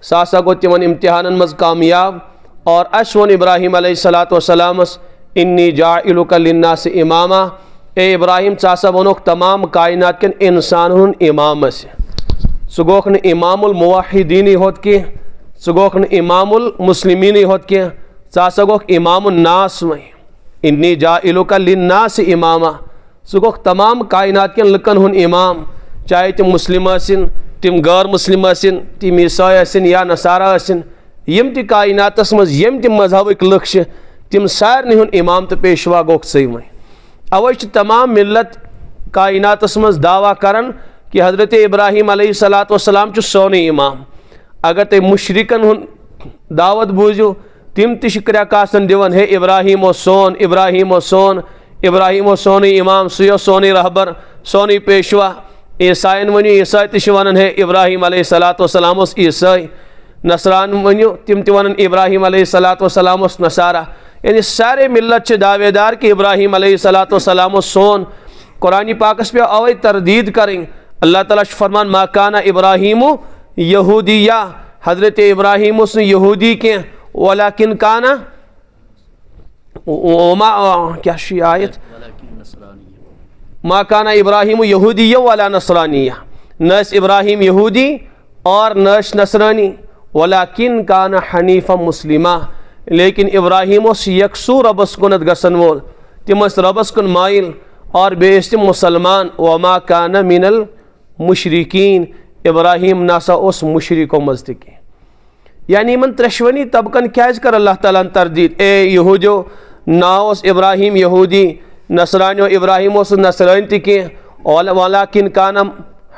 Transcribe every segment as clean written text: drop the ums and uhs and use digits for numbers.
सा हसा गो तिमन इम्तिहानन मज कामयाब। और अस वोन इब्राहिम अलैहिस्सलातुवस्सलामस इन्नी जाइलुका लिन्नास इमामा, ए इब्राहिम चा हसा वोनोक तमाम कायनात केन इंसान हुन इमाम अस। सह गोख न इमामुल मुवाहिदीन होत कि, सह गोख न इमामुल मुस्लिमीन होत कि, चा हसा गोख इमामुन नास वह। इन्नी जाइलुका लिन्नास इमामा, सह गोख तमाम कायनात केन लुकन हुन इमाम, चाहे तिम मुस्लिम आसिन, तिम गैर मुस्लिम आसिन, तिम ईसाई आसिन या नसारा आसिन, यम ति कायनातस मज यम तिम मजहबक लुक छ, तिम सारनी हुन इमाम तो पेशवा गोख सही वह। अवै तमाम मिल्लत कायनातस मज दावा करन कि हजरत इब्राहिम अलैहिस्सलाम च सोन इमाम। अगर तुम मुशरिकन हुन दावत बूझो, तिम तिश क्रकासन दिवन, हे इब्राहिम ओ सोन, इब्राहिम ओ सोन, इब्राहिम ओ सोन इमाम, सुयो सोन रहबर, सोन पेशवा। ईसाइन वनु ईसाई तिश वनन हे इब्राहिम अलैहिस्सलाम ओस ईसाई, नसरान वनु तिम ति वनन इब्राहिम अलैहिस्सलाम ओस नसारा। यानी सारे मिल्लत दावेदार कि इब्राहिम अलैहिस्सलाम ओस सोन। कुरान पाकस पे अवै तरदीद करें, अल्लाह ताला फरमान मा काना इब्राहिम यहूदिया, हजरत इब्राहिम उस यहूदी के, वलाकिन काना क्या आयत, मा काना इब्राहिम यहूदी वला नसरानिया, न इब्राहिम यहूदी और न नसरानी, वलाकिन काना हनीफा मुस्लिमा, लेकिन इब्राहिम उस यकसू रबस कुनत गसन वोल, तिम रबस कुन माइल और बेस तिम मुसलमान। वमा काना मिनल मुशरिकीन, इब्राहिम नासा उस मुशरिको मज कि। यानी इन त्रेशवनी तबकन क्या कर अल्लाह ताला तरदीद, ए यहूदियो नाव इब्राहिम यहूदी, नसरानियो इब्राहिम नसरान कि, वलाकिन काना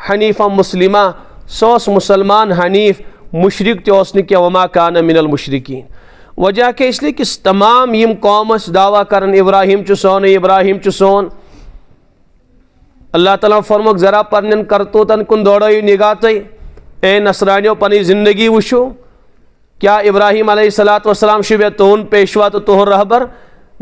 हनीफा मुस्लिमा, सोस मुसलमान हनीफ, मुशरिक तोस न वमा काना मिनल मुशरिकीन। वजह के इसलिए कि तमाम यम कौमस दावा करन इब्राहिम च सोन, इब्राहिम च सोन। अल्लाह ताला फरमोक जरा पन्न करतूतन कुन दौड़ो निगाह तय, ए नसरानियो पनी जिंदगी वुशो, क्या इब्राहिम अलैहिस्सलाम शुबे तुन पेशवा तो तुहर रहबर,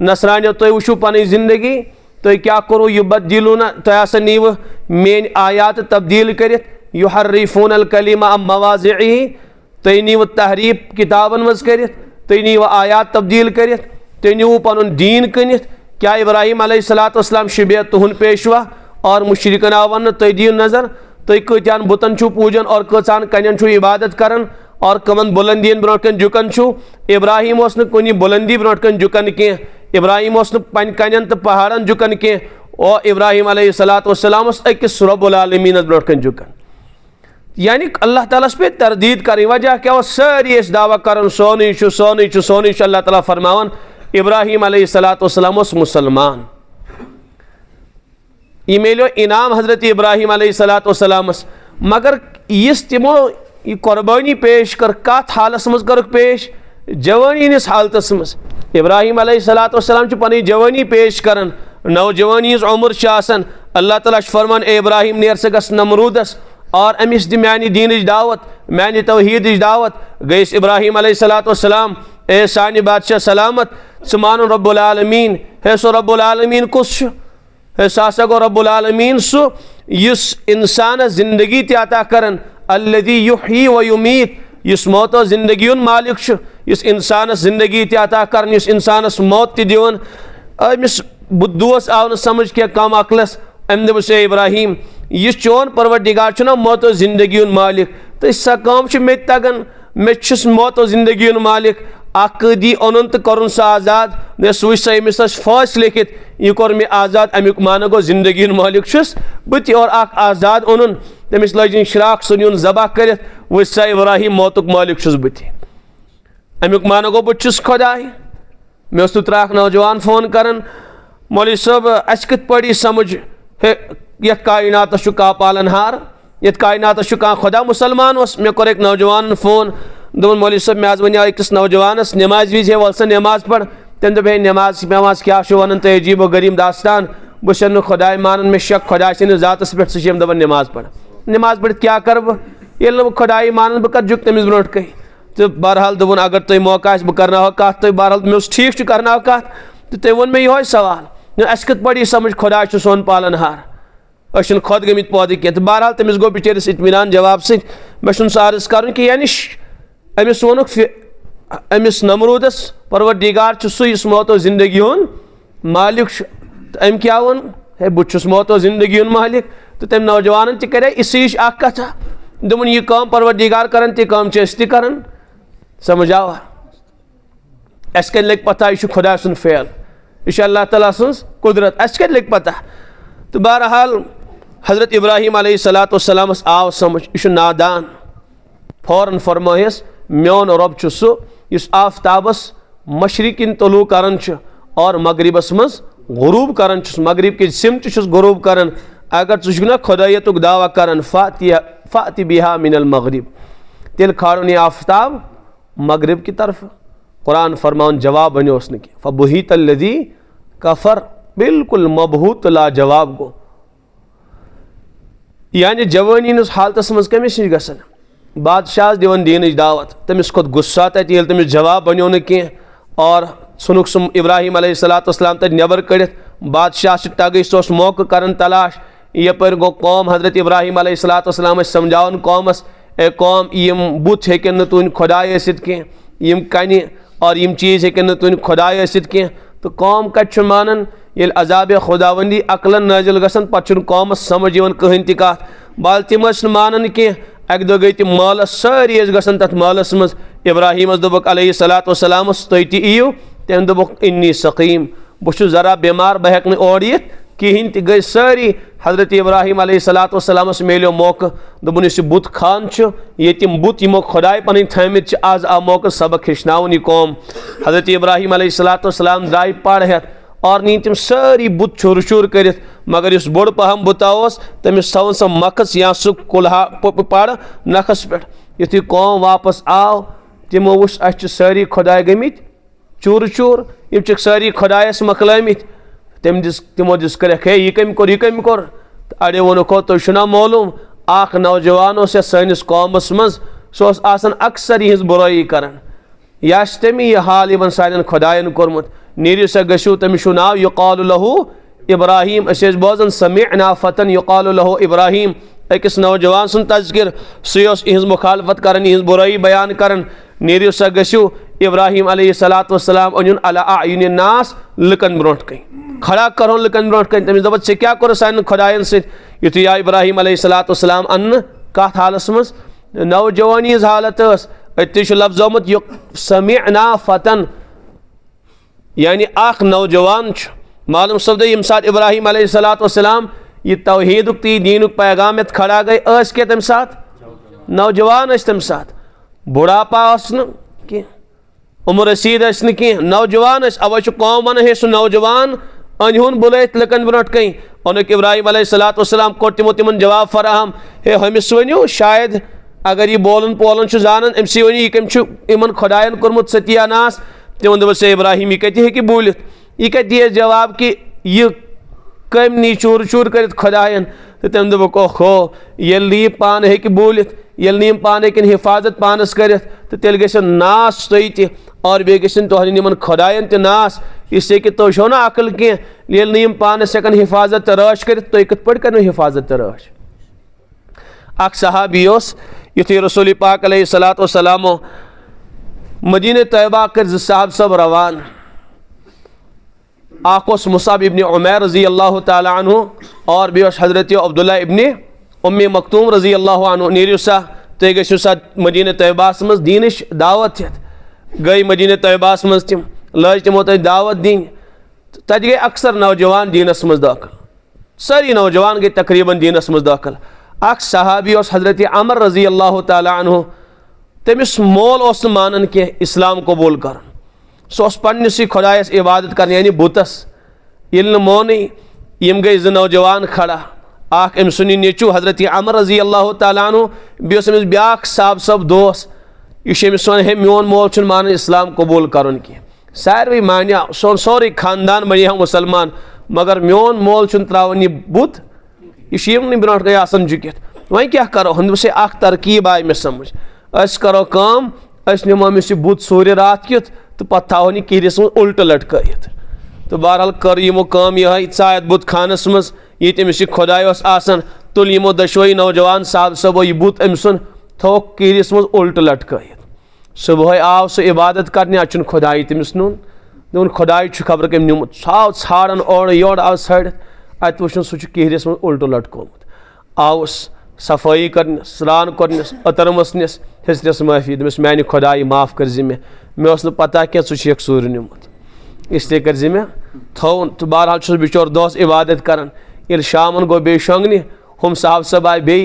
नसरानियो तुम वुशो पनी जिंदगी, तुम क्या करो युबद्दिलून, तुम नीव मेन आयात तब्दील करित, युहर्रिफून अल कलिमा अम मवाज़िही, तुम नीव तहरीफ किताबन मज करित, तुम नीव आयात तब्दील करित, तुम नीव पनुन दीन कनित। क्या इब्राहिम अलैहिस्सलाम शुबे तुहन पेशवा और मुशरिकन आवन, तुम दियो नजर, तुम कत्यान बुतन छु पूजन और कचान कन्यन छु इबादत करन और कमन बुलंदियन ब्रोट कन जुकन छु। इब्राहिम ओस न कुनी बुलंदी ब्रोट कन जुकन के, इब्राहिम ओस न पन कन्यन तो पहाड़न जुकन के, और इब्राहिम अलैहिस्सलाम ओस अकिस रब्बुल आलमीन ब्रोट कन जुकन। यानी अल्लाह ताला पे तरदीद करें। वजह क्या वो सारी इस दावा करन सोनी छु सोनी छु सोनी छु। अल्लाह ताला फरमावन इब्राहिम अलैहिस्सलाम ओस मुसलमान। ये मिलो इनाम हजरत इब्राहिम अलैहिस्सलाम, मगर इस तिमो यह कुर्बानी पेश कर कत हालस मज कर पेश, जवानी हस हालतस मज। इब्राहिम अलैहिस्सलाम पनी जवानी पेश कर, नौजवानी उम्र आसान। अल्लाह ताला फरमान ए इब्राहिम नेर से गस नमरूदस और अमिस दि मानी दीन दावत, मानी तौहीद दावत। गईस इब्राहिम अलैहिस्सलाम ए सानी बादशाह सलामत, सुमान रब्बुल आलमीन, है सो रब्बुल आलमीन कुछ है, सासा गो रब्बुल आलमीन सु युस इंसान जिंदगी अता करन, अल्लज़ी युही व युमीत, युस मौत जिंदगी मालिक छु, युस इंसान जिंदगी अता करन, युस इंसानस मौत दिवन। अमिस बुद्धोस आव न समझ के कम अकलस, अम दोस इब्राहिम यह चोन परवरदिगार छु ना मौत जिंदगी मालिक, तो सा काम मे तगन, मे मौत जिंदगी मालिक। अदी ओन तो कर आज़ाद, मे वुच सा अमिस फास लिखित, यह कोर मे आज़ाद, अमुक माना गो जिंदगी मालिक छुस बत, और आज़ाद ओन तमिस लजन श्राक सुन जबह कर, वुच सा इब्राहिम मौतुक मालिक छुस बत, अमुक माना गो बत खुदाय। मे त्राक नौजवान फोन कर, मौलवी साहब अस कत पड़ी समझ ये कायनात कह पालनहार, ये कायनात कह खुदा मुसलमान। मे कोर एक नौजवान फोन, दोपन मौलवी साहब मे आज वन अकिस नौजवानस नमाज विज वल सा नमाज पढ़, तम दोप नमाज नमाज क्या वन तो अजीब गरीब दास्तान, बह खुदा मान, मे शक खुदा ज़ातस पे सम दपान नमाज पढ़, नमाज पढ़ क्या कर बह, ये खुदा मान बह कर जुक तमिस ब्रोट कह। तो बहरहाल दोपन अगर तुम मौका बह कर कत, तो बहरहाल मे ठीक कर कत, तो तुम वो मे यो सवाल अस कत पड़ी समझ खुदा सोन पालनहार, अस खुद गमित पौधे कह। तो बहरहाल तमिस गो बिचारिस इत्मीनान जवाब सत, मे सह अर्ज कर कि यानी अमिस वोनुक अमिस नमरूदस परवरदिगार सु इस मौतो जिंदगी हुन मालिक अम क्या वोन है बुछुस मौतो जिंदगी हुन मालिक तो तम नौजवान तक इसी कथा दोपन यह काम परवरदिगार करन ति काम करन समझ आवा अस कन लग पता यह खुदा सुन फेल यह अल्लाह ताला सुन कुदरत अस कन लग पता तो बहरहाल हज़रत इब्राहिम अलैहिस्सलाम आव समझ यह नादान फौरन फरमायस मोन रब सह इस आफ्ताबस मशरिकिन तलू करन और मगरिबस मज गुरूब करन मगरिब के सिमत गुरूब करन अगर तुझ खुदायतुक दावा करन फाति बिहा मिनल मगरिब तेल खाड़न यह आफ्ताब मगरिब की तरफ कुरान फरमान जवाब बनो फबुहीत अल्लज़ी कफर बिल्कुल मबहूत ला जवाब गो यानी जवानी हालत मज कमिस नश गसन बादशाह दिवन दीन दावत तमिस खोत गुस्सा तत ये तमिस जवाब बनो न कह और सुनुक सुम इब्राहिम अलैहिस्सलाम तत नबर कड़ित बादशाह तगह सह मौक़ करन तलाश यपर गो कौम हज़रत इब्राहिम अलैहिस्सलाम समझावन कौमस ए कौम यम बुत हेकन तुन खुदाय कह यम कन और यम चीज़ हेकन तुन खुदाय कह तो कौम कत मानन ये अजाब खुदावंदी अकलन नाजिल गसन पत कौमस समझ कहन ति कत बाल तिम मानन कह अक दो गई तम मालस सारी गसन तथ मालस मज इब्राहिम दोक अलैहिस्सलाम तुम तयू तम दोक इन्नी सकीम बहुत जरा बीमार बह हेक और यित कहें तो गई सारी हज़रत इब्राहिम अलैहिस्सलाम मिलो मौक़ दोपन इस बुत खान ये तम बुत यमो खुदाय पन थमित आज आ मौक़ सबक हेचनावन यह कौम हज़रत इब्राहिम अलैहिस्सलाम द्राय पढ़ हेत और नी तम सारी बुत चूर चूर कर मगर इस बोड़ पहम बुता तमिस थवन सह मखस या सह कुल्हा पड़ नखस पे युथु कौम वापस आव तमो वुच अस सारी खुदाय गमित चूर चूर यम सारी खुदायस मकलमित तमो दिस कर यह कम कोर अड़े वोनुको तुना मालूम अख नौजवान सैनिस कौमस मज सह अक्सर यह बुराई कर यह तमें यह हाल सान खुदायन कोर्मुत नीरियो सा गशु तमिस नाव युकालु लहू इब्राहिम अस बोजन समिअना फतन युकालु लहू इब्राहिम अकिस नौजवान सुन तज़किर सह इहज मुखालफत कर इहज बुराई बयान कर नीरियो सा गशु इब्राहिम अलैहिस्सलाम अन अला अयुन नास लुकन ब्रोट कन खड़ा करो लुकन ब्रोट कन तमिस दप ऐ क्या कोर सान खुदायन सु या इब्राहिम अलैहिस्सलाम अन्न कत हालस मज नौजवानी हालत अत लफ्ज आमुत समिअना फतन यानी अख नौजवान मालूम सपद यम सात इब्राहिम अलैहिस्सलाम यह तौहीदुक ती दीनुक पैगाम खड़ा गई क्या तम सात नौजवान तम सात बुढ़ापा कह उम्र रसीद कह नौजवान अवे कौम वन हे सह नौजवान अनहुन बुलत लुकन ब्रोट कन ओनुक इब्राहिम अलैहिस्सलाम कोर तिमो तिमन जवाब फराहम हे हमिस वनु शायद अगर यह बोलन पोलन जानन अमस वन यह कम इन खुदायन कोर्मुत सत्यानाश तमो दोपस इब्राहिम यह कत हे बोलित यह कत दिए जवाब कि यह कम नी चूर चूर कर खुदायन तो तम दोक ओहो ये पान हे बोलित ये नीम पान हेकन हिफाजत पानस कर तो तेल गसन नास तुह और बे गसन तुहन निमन खुदायन त नास इससे कि तुह छो ना अकल कह ये नीम पानस हेकन हिफाजत राश कर तुह कत पे कर हिफाजत राश अख सहाबी युथु रसूल पाक अलैहिस्सलाम मदीने तैयबा कर साहब सब रवान आकोस मुसाब इब्न उमैर रज़ी अल्लाह ताला अन्हु और बे हज़रत अब्दुल्ला इब्न उम्मे मक्तूम रज़ी अल्लाह अन्हु नीरियो सा तुह गो सा मदीने तैयबास मज दीनिश दावत हेत गई मदीने तैयबास मज तम लज तमो तह दावत दिन तत गई अक्सर नौजवान दीनस मज दाखिल सारी नौजवान गई तकरीबन दीनस मज दाखिल अख सहाबी हज़रत अमर रज़ी अल्लाह ताला अन्हु तमिस मोल मानन के इस्लाम कबूल कर सह पन्नस खुदायस इबादत कर यानी बुतस ये मोन यम गई ज नौजवान खड़ा अख अम सुन नेचू हज़रत अमर रज़ी अल्लाह ताला अन्हु बेस अमिस ब्याख साहब सब दोस यह वन हे मोन मोल मान इस्लाम कबूल कर सारे मानिया सोन सोरे खानदान बनिया मुसलमान मगर मोन मोल त्रावन यह बुत यह ब्रोट गई आसन झुकित वह क्या करो हंदसे अख तरकीब आय मे समझ अस करो काम अस निमो अमिस बुत सूर्य रात कित तो पे थोन यह किरिस मज उल्ट लटकत तो बहरहाल कर यमो काम यह चायत बुत खानस मज ये अमिस खुदाय आसन तुल यमो दशवई नौजवान साहब सबो यह बुत अम सुन थोक किरिस मज उल्ट लटकत सुबह आव सह इबादत करने अचुन खुदाई तमिस नुन दोन खुदाई खबर कम नुमुत सह छाड़न और योर आव छड़ित अत वुन सह किहरिस मज उल्टो लटकोमुत आवस सफाई करनस स्नान करनस अतर मसनस हेचनस माफी दमिस मानि खुदाई माफ कर मे पता क्या षे सूर नुमुत इसलिए कर मे थोन तो बहरहाल छुस बिचोर दोस इबादत करान ये शामन गो बे शोंगने हम साहब सब आए बे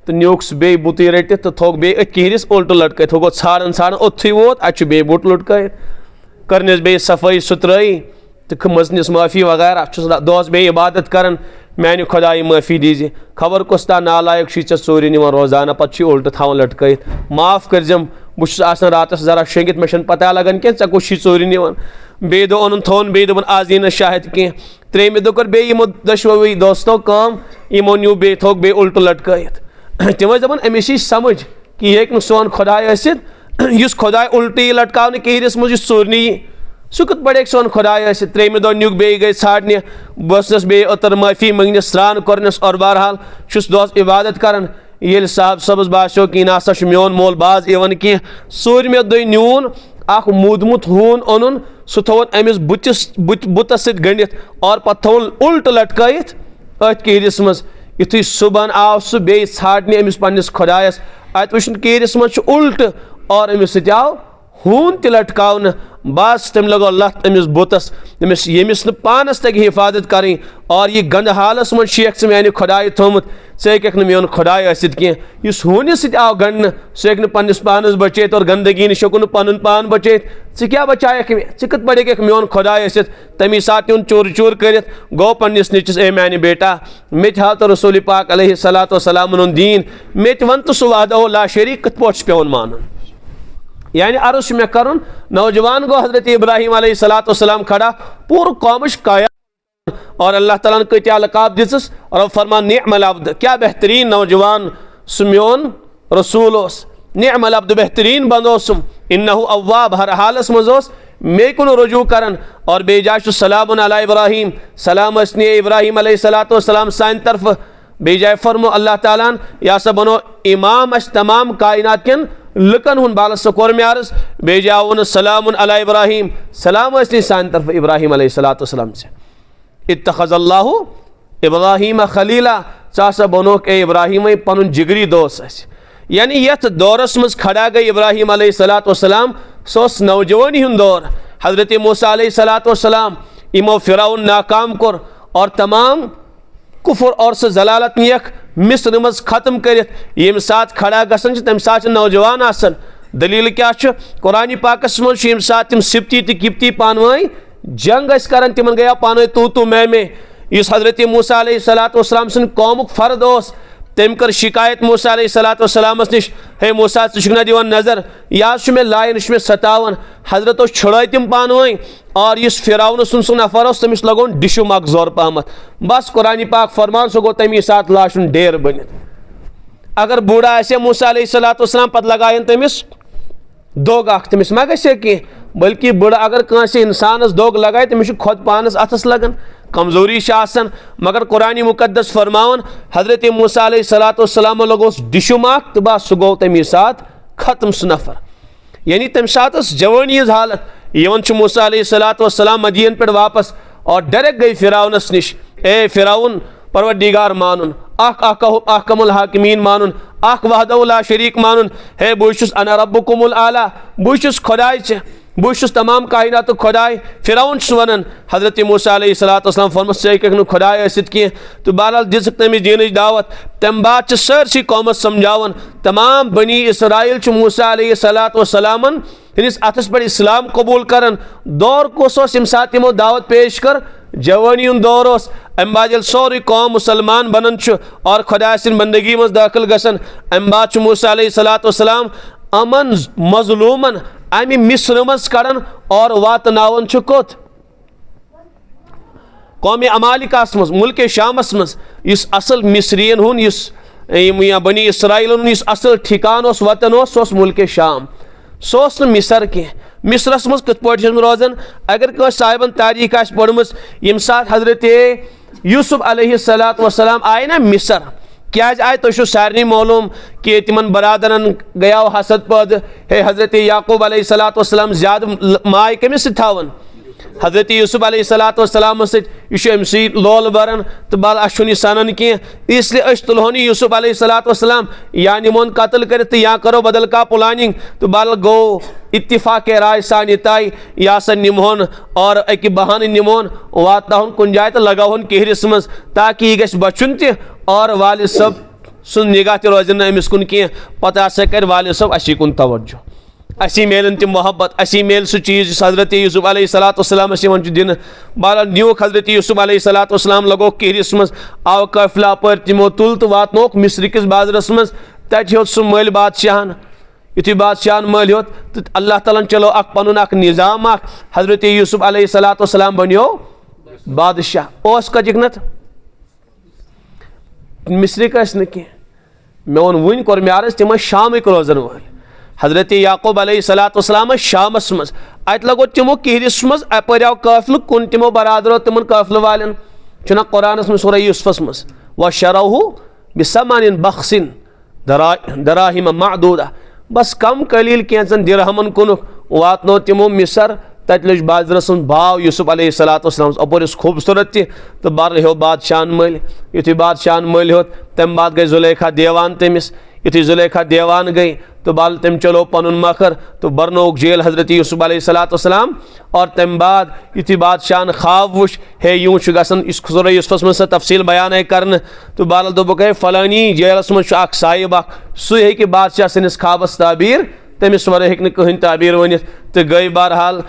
तो न्यूक्स बे बुत रट तो थोक बे किहरिस उल्टो लटक गो छाड़न छाड़न ओथु वोत अ बे बुत लटक करनस बे सफाई सुथराई तो मजनस माफी वगैरह दोस बे इबादत करान मानि खुदाई माफी दीजिए खबर कुस्ता नालायक षे चोरी निवान रोजाना पे उल्ट थावन लटक माफ करजम बहुत रात जरा शेंगित मे पता लगान क्या ऐ षे चोरी निवान बे दो ओन थोन बे दोपन आज यी शाहिद कह त्रेमि दो कर बे यमो दशवई दोस्तों कम यमो न्यू बे थोक बे उल्ट लटक तम दपान अमिस यी समझ कि यह हेक सोन खुदाई इस खुदाई उल्ट यी लटकाने किहरिस मज चोरनी सह कत पड़े सोन खुदाई त्रेमि दो न्युक बे गई छाड़ने बसनस बे अतर माफी मंगनस स्नान करनस और बहरहाल छुस दोस इबादत करान ये साहब सबस बासो कि ना मोन मोल बाज इवन कह सूरमे दो न्यून अख मूदमुत हून ओन सह थोन अमिस बुतस सत गंडित और पे थोन उल्ट लटक अथ किहरिस मज युथु सुबह आव सह बे छाड़ने अमिस पन्निस खुदायस अत वुन किहरिस मज उल्ट और अमिस सत आव हून त लटकावन बस तम लगो लत अमिस बुतस तमिस यमिस न पानस तक हिफाजत करें और यह गंद हालस मन शेख मानि खुदाई थोमुत हेक मोन खुदाई कह हूनिस आव गंडन सह हेक पन्निस पानस बचित और गंदगी नश हेकुन पन पान बचित क्या बचायक मे कत पड़े मोन खुदाई तमी सात यून चोर चोर कर गो पन्निस निचस ए मानि बेटा मे हाव तो रसूल पाक अलैहिस्सलातु वस्सलाम दीन मे वन तो सह वादा ला शरीक कत पे पेवन मान यानी अर्ज मे कर नौजवान गो हजरत इब्राहिम अलैहिस्सलातु वस्सलाम खड़ा पूर कौमश काया और अल्लाह ताला ने कत्या लकाब दिसस और फरमान निअमल अब्द क्या बेहतरीन नौजवान सुमियोन रसूल निअमल अब्द बेहतरीन बंदोसुम इन्नहु अव्वाब हर हालस मजोस मे कुन रुजू करन और बेजाश सलामुन अला इब्राहिम सलाम असनी इब्राहिम अलैहिस्सलातु वस्सलाम सान तरफ बेजाय फरमो अल्लाह ताला या सब बनो इमाम अस तमाम कायनात केन लुकन हुन बाल सकोर में अर्ज बेजावन सलामुन अला इब्राहिम सलाम असनी सान तरफ इब्राहिम अलैहिस्सलातु वस्सलाम से इत्तखज़ल्लाहु इब्राहिम खलीला चासा बनोक ए इब्राहिम पनुन जिगरी दोस्त यानी यथ दौरस मज खड़ा गई इब्राहिम अलैहिस्सलातु वस्सलाम सोस नौजवानी हुन दौर हजरत मूसा अलैहिस्सलातु वस्सलाम इमो फिरौन नाकाम कर और तमाम कुफर और सह जलालत नियक मिस्र मज खत्म कर यम सात खड़ा गसन तम सात नौजवान आसन दलील क्या कुरान पाकस मज यम सात तिम सिप्ती तो किप्ती पानवाई जंग कर तिमन गया पान तू मैं इस हजरत मूसा अलैहिस्सलातु वस्सलाम सन कौमुक फर्द ओस तम कर शिकायत मूसा अलैहिस्सलातु वस्सलामस निश हे मूसा चुना दिवान नजर या मे लायन मे सतावन हजरत छुड़े तिम पानवाई और इस फिरौन सुन नफर तमिस लगोन डिशुम अख जोर पहमत बस कुरान पाक फरमान सो गो तमी सात लाशुन ढेर बनित अगर बूढ़ा आसे मूसा अलैहिस्सलातु वस्सलाम पत लगायन तमिस दोग अख तमिस मा गसे कह बल्कि बूढ़ा अगर कांसे इंसानस दोग लगाए तमिस खुद पानस अथस लगन कमजोरी आसन मगर कुरान मुकद्दस फरमावन हजरत मूसा अलैहिस्सलातु वस्सलाम लगोस डिशुम अख तो बस सह गो तमी सात खत्म सह नफर यानी तम सात जवानी हालत यवन मूसा अलैहिस्सलातु वस्सलाम मदीन पे वापस और डायरेक्ट गई फिरौनस निश ए फिरौन परवरदिगार मानुन अहकमुल हाकिमीन मानुन अख वहदहु ला शरीक मानुन हे बुशुस अना रब्बुकुमुल आला बुशुस खुदाई छ बुशुस तमाम कायनात खुदाई फिरौन वनन हजरत मूसा अलैहिस्सलातु वस्सलाम फरमस से खुदाई आसित कह तो बहरहाल दिस तमिस दीन दावत तम बाद सरसी कौमस समझावन तमाम बनी इसराइल मूसा अलैहिस्सलातु वस्सलामन हंदिस अथस पे इस्लाम कबूल करन दौर कोस यम सात यमो दावत पेश कर जवानी हुन दौर अम बाद सोरी कौम मुसलमान बनन और खुदा सिन बंदगी मज दाखिल गसन अम बाद मूसा अलैहिस्सलातु वस्सलाम अमन मजलूमन अमि मिस्र मज कड़न और वातनावन कोत कौम अमालिकास मज मुल्क शामस मज इस असल मिस्रियन हुन इस बनी इसराइल हुन इस असल ठिकान वतन सह मुल्क शाम सह मिसर कह मिसरस मज कत पे रोजान अगर कह साहिबन तारीख पढ़म यम सात हजरत यूसुफ अलैहिस्सलातु वस्सलाम आए ना मिसर क्या आए तो सारे मालूम कि तिमन बरादरन गया हसद पद हे हजरत याकूब अलैहिस्सलाम ज़्यादा माय कमिस थावन हजरत यूसुफ अलैहिस्सलाम सही लोल बरन तो बल अह सनन कह इसलिए तुलहोन यूसुफ अलैहिस्सलाम या निमोन कत्ल कर या करो बदल का प्लानिंग तो बल गो इत्तिफाक राय सान तय या सा निमोन और अक बहान निमोन वातान कुन जाए तो लगावन कहरिस मज ताकि यह गि बचुन तह और वालिद सब सुन निगाह तह रोजन अमिस कुन कह पता हसा कर वालिद सब असी कुन तवज्जो असी मेलन तम मोहब्बत असी मेल सह चीज हजरत यूसुफ अलैहिस्सलाम दिन बहरहाल न्यूक हजरत यूसुफ अलैहिस्सलाम लगो कहरिस मज आव काफिला पर तिमो तुल तो वातनोक मिस्र किस बाजरस मज तत हेत सह मल बादशाहन युथि बादशाहन मल हेत तो अल्लाह ताला चलो पनुन निज़ाम हजरत यूसुफ अलैहिस्सलाम बनो बादशाह ओस कजिकनत मिस्रिक कह मे वो वन कोर मे अर्ज तिम शामिक रोजन वल हजरत याकूब अलैहिस्सलाम शामस मज अत लगो तिमो कहरिस मज अपर आव काफिल कुन तिमो बरादरो तिमन काफिल वालन चुना कुरानस में सूरह यूसुफस मज व शरहु बिसमानिन बख्सिन दराहिम मादूदा बस कम कलील कैंचन दिरहमन कुन वातनो तिमो मिसर तत लज बाजरस भाव यूसुफ अलैहिस्सलाम अपर खूबसूरत तह तो बर हो बादशाहन मल युथि बादशाहन मल होत तम बाद गई जुलेखा देवान तमिस युथि जुलेखा देवान गई तो बाल तम चलो पनुन मखर तो बरनोक जेल हजरत यूसुफ अलैहिस्सलाम और तम बाद युथि बादशाहन ख्वाब वुश हे यूं गसन इस सूरह यूसुफस में तफसील बयान कर तो बाल दोबक है फलानी जेलस में साहिब सह हे बादशाह सनिस ख्वाबस ताबीर तमिस वर हे कहीं ताबीर वन तो गई बहरहाल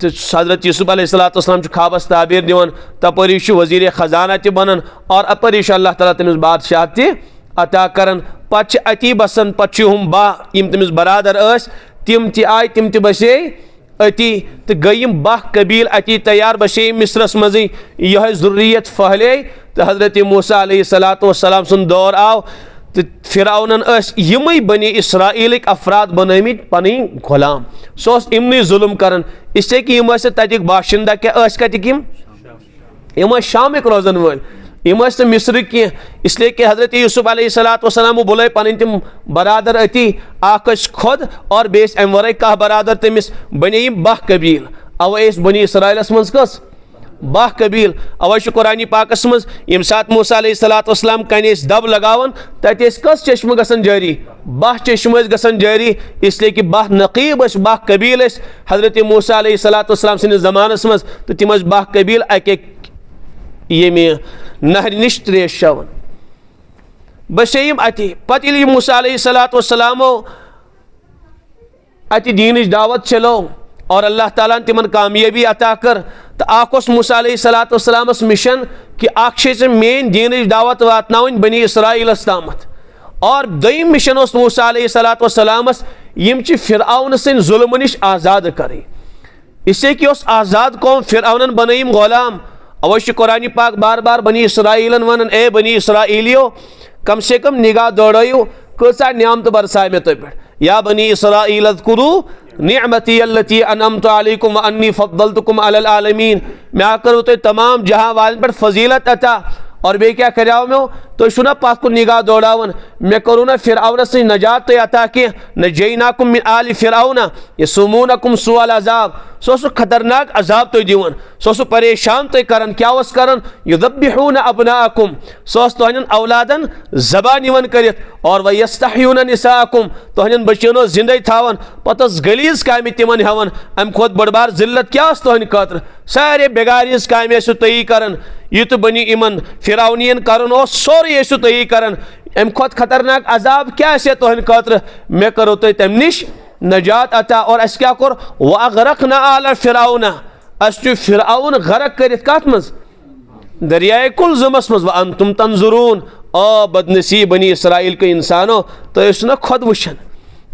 तो हजरत यूसुफ अलैहिस्सलाम ख्वाबस ताबीर दिवन तपरी वजीर खजाना तह बनन और अपरी अल्लाह ताला तमिस बादशाह तह अता करन पच अति बसन पच हम बाह यम तमिस बरादर तिम ति आय तिम ति बसे अति तो गई बाह कबील अति तैयार बसे मिस्रस मज यह जुर्रियत फहले तो हजरत मूसा अलैहिस्सलाम सुन दौर आव तो फिरौनन यम बनी इसराइल अफराद बनमित पन गुलाम सह इमन जुल्म कर इससे कि यम तक बाशिंदा क्या कतिक यम शामिक रोजन वल यम मिस्र कह इसलिए कि हजरत यूसुफ अलैहिस्सलाम बुल पन तम बरादर अति खुद और बेस अम वर कह बरादर तमिस बने बाह कबील अवे बनी इसराइलस मज कस बाह कबील अवे कुरान पाकस मज यम सात मूसा अलैहिस्सलाम कन दब लगावन तत कस चश्म गसन जारी बाह चश्म गसन जारी इसलिए कि बाह नकीब बाह कबील हजरत मूसा अलैहिस्सलाम सनिस जमानस मज तो तिम बाह कबील अक ये नहर निश त्रेश चवन बसेम अति पे मूसा अलैहिस्सलाम अति दीन दावत चलो और अल्लाह ताला तिमन कामयाबी अता कर तो अस मूसा अलैहिस्सलाम मिशन कि मेन दीन दावत वातनावन बनी इसराइलस तामत और दोयम मिशन मूसा अलैहिस्सलाम यम फिरऔन सं जुल्म निश आज़ाद कर इससे कि आज़ाद कौम फिरऔनन बनयम गुलाम अवश्य कुरान पाक बार बार बनी इसराइलन वन ए बनी इसराइलियो कम से कम निगाह दौड़ो कसा नियामत बरसाय मे तुम पे या बनी इसराइल अज़कुरू निअमती अल्लती अनअमतु अलैकुम व अन्नी फद्दलतुकुम अलल आलमीन मैं करो तो तमाम जहां वालन पर फजीलत अता और बे क्या कराव में तो शुना पाक को निगाह दौड़ावन मैं करूँ ना फिरऔन से नजात तो अता के नजैनाकुम मिन आलि फिरऔन यसुमूनकुम सुअल अज़ाब सो खतरनाक अजाब तो दिवन सो परेशान तो करन क्या वस करन युदब्बिहून अबनाकुम सो तोहन औलादन ज़बा निवन करित और व यस्तहयून निसाकुम तोहन बच्चों जिंदे थावन पतस गलीज काम तिमन हवन अम खुद बड़बार जिल्लत क्या तोहन खतर सारे बेगारिज काम तई करन यह तो बनी इमन फिरौनियन करन सोरे तई करन अम खुद खतरनाक अजाब क्या तोहन खतर मे करो तो तम निश नजात अता और अस क्या कोर वअग़रक़ना आल फिरऔन अस फिरऔन गरक करित कत मज दरियाए कुलज़ुमस मज व अंतुम तंजुरून ओ बदनसीब बनी इसराइल के इंसानो तो ना खुद वुशन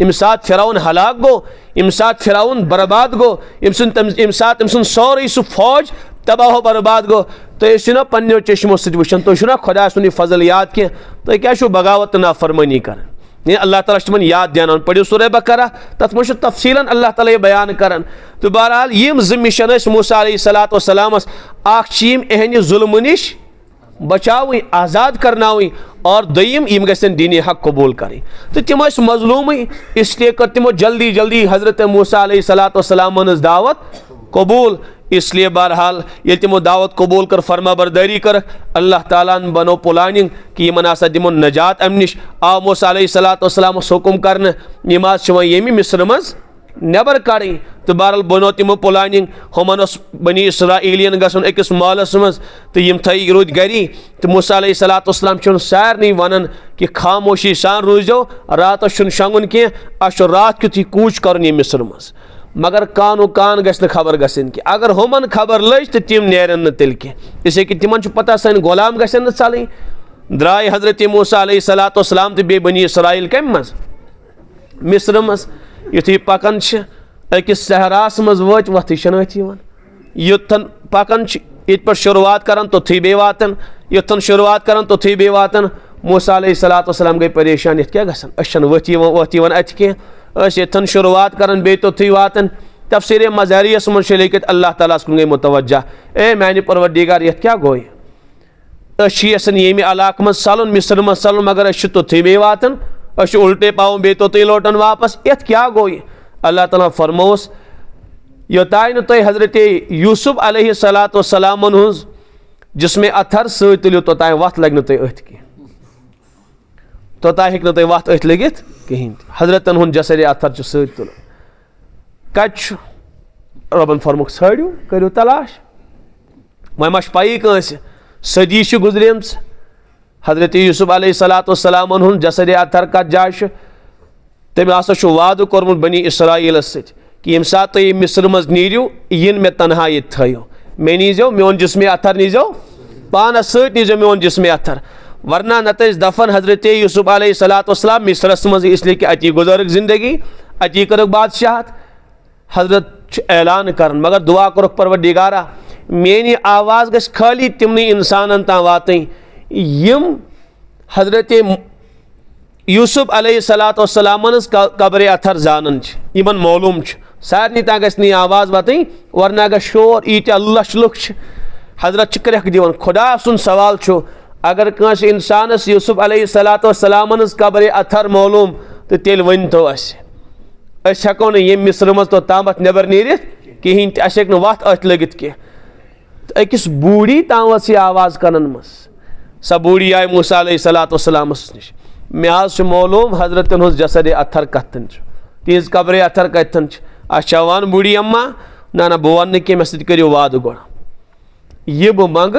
यम सात फिरऔन हलाक गो यम सात फिरऔन बर्बाद गो यम सात सोरे सह फौज तबाह बर्बाद गो तो ना पन्नो चश्मो सत वुशन तो ना खुदा सुन फजल याद कह तो क्या बगावत नाफरमानी कर अल्लाह ताला तिमन याद दियान पढ़ो सूरह बकरा तथ मे तफसीलन अल्लाह ताला बयान करन तो बहरहाल यम ज मिशन मूसा अलैहिस्सलाम अख एहन जुल्म निश बचाव आज़ाद करनावी और दोयम यम गसन दीन हक कबूल करें तो तम मजलूम इसलिए कर तमो जल्दी जल्दी हज़रत मूसा अलैहिस्सलाम दावत कबूल। इसलिए बहरहाल ये तमो दावत कबूल कर फरमा बरदारी कर अल्लाह ताला बनो प्लानिंग कि यमन आसा दिमो नजात अम नश आव मूसा अलैहिस्सलाम हुकुम कर यम यमी मिस्र मज नबर कड़ें तो बहरहाल बनो तमो प्लानिंग हमन बनी इसराइलियन गसन अकिस महलस मज तो यम थी रूद गरी तो मूसा अलैहिस्सलाम सारे वन कि खामोशी सान रूजो रात शंगुन कह रात क्युत कूच कर मिस्र मज मगर कानो कान गस खबर गसन कि अगर हमन खबर लज तो तम नेरन तेल कह इसे कि तिमन पता सन गुलाम गसन चलन द्राय हजरत मूसा अलैहिस्सलाम तो बे बनी इसराइल कम मज मिस्र मज युथी पकन अकिस सहरास मज वत वथ युथन पकन ये पे शुरुआत कर तोथी बे वातन युथन शुरुआत कर तोथी बे वातन मूसा अलैहिस्सलाम गई परेशान ये क्या गसन अशन वथ अत कह यथन शुरुआत कर बे तोथी वातन तफसीर मज़हरियस मन लिखित अल्लाह ताला कुन गई मुतवज्जा ए मैंने परवरदिगार ये क्या गो यसन यमि इलाक मज सलन मिस्र मज सलन मगर तोथी बे वातन उल्टे पाओ बे तोती लोटन वापस ये क्या गो अल्लाह ताला फरमोस योतान तुम हजरत यूसुफ अलैहिस्सलाम हज जिसमें अथर सलो तोतान वत लग तुम अथ कह तोता हेक तुम वत अथ लगित कहें हजरतन हूँ जसर अथर तुल कत रबन फरमुक षाड़ू करो तलाश वह पाई कंस सदी गुजरेम हजरत यूसुफ अलैहिस्सलाम हूँ जसर अथर कत जाय तम वाद कोर्मुत बनी इसराइलस कि यम सात तुम मिस्र मज नीरू इन मे तनहा ये थो मे नीजो मोन जिस्म अथर नीजो पानस नीजो मोन जिस्म अथर वरना नत दफन हजरत यूसुफ अलैहिस्सलाम मिस्रस मज इसलिए कि अति गुजरक जिंदगी अति कर बादशाहत हजरत ऐलान कर मगर दुआ कर परवरदिगारा मेनी आवाज़ गस खाली तिमनी इंसान तां वातन यम हजरत यूसुफ अलैहिस्सलाम कब्र अथर जानन यमन मालूम सारे तां गस आवाज़ वातन वरना गस शोर ईत्या लश लुक हजरत क्रख दिवन खुदा सुन सवाल अगर कंस इंसानस यूसुफ अलैहिस्सलाम कब्र अथर मालूम तो तेल वन तो हेको ये मिस्र मज तो तामत नबर नीरित कहें अस हेक वत अथ लगित कह अकिस बूढ़ी ताम वस आवाज़ कनन मज सा बूढ़ी आय मूसा अलैहिस्सलाम नश मे आज मालूम हजरतन हज जसर अथर कतन तिज कब्र अथर कतन वन बूढ़ी अम्मा ना ना बह वन कह मे सत करो वाद गो यह बह मंग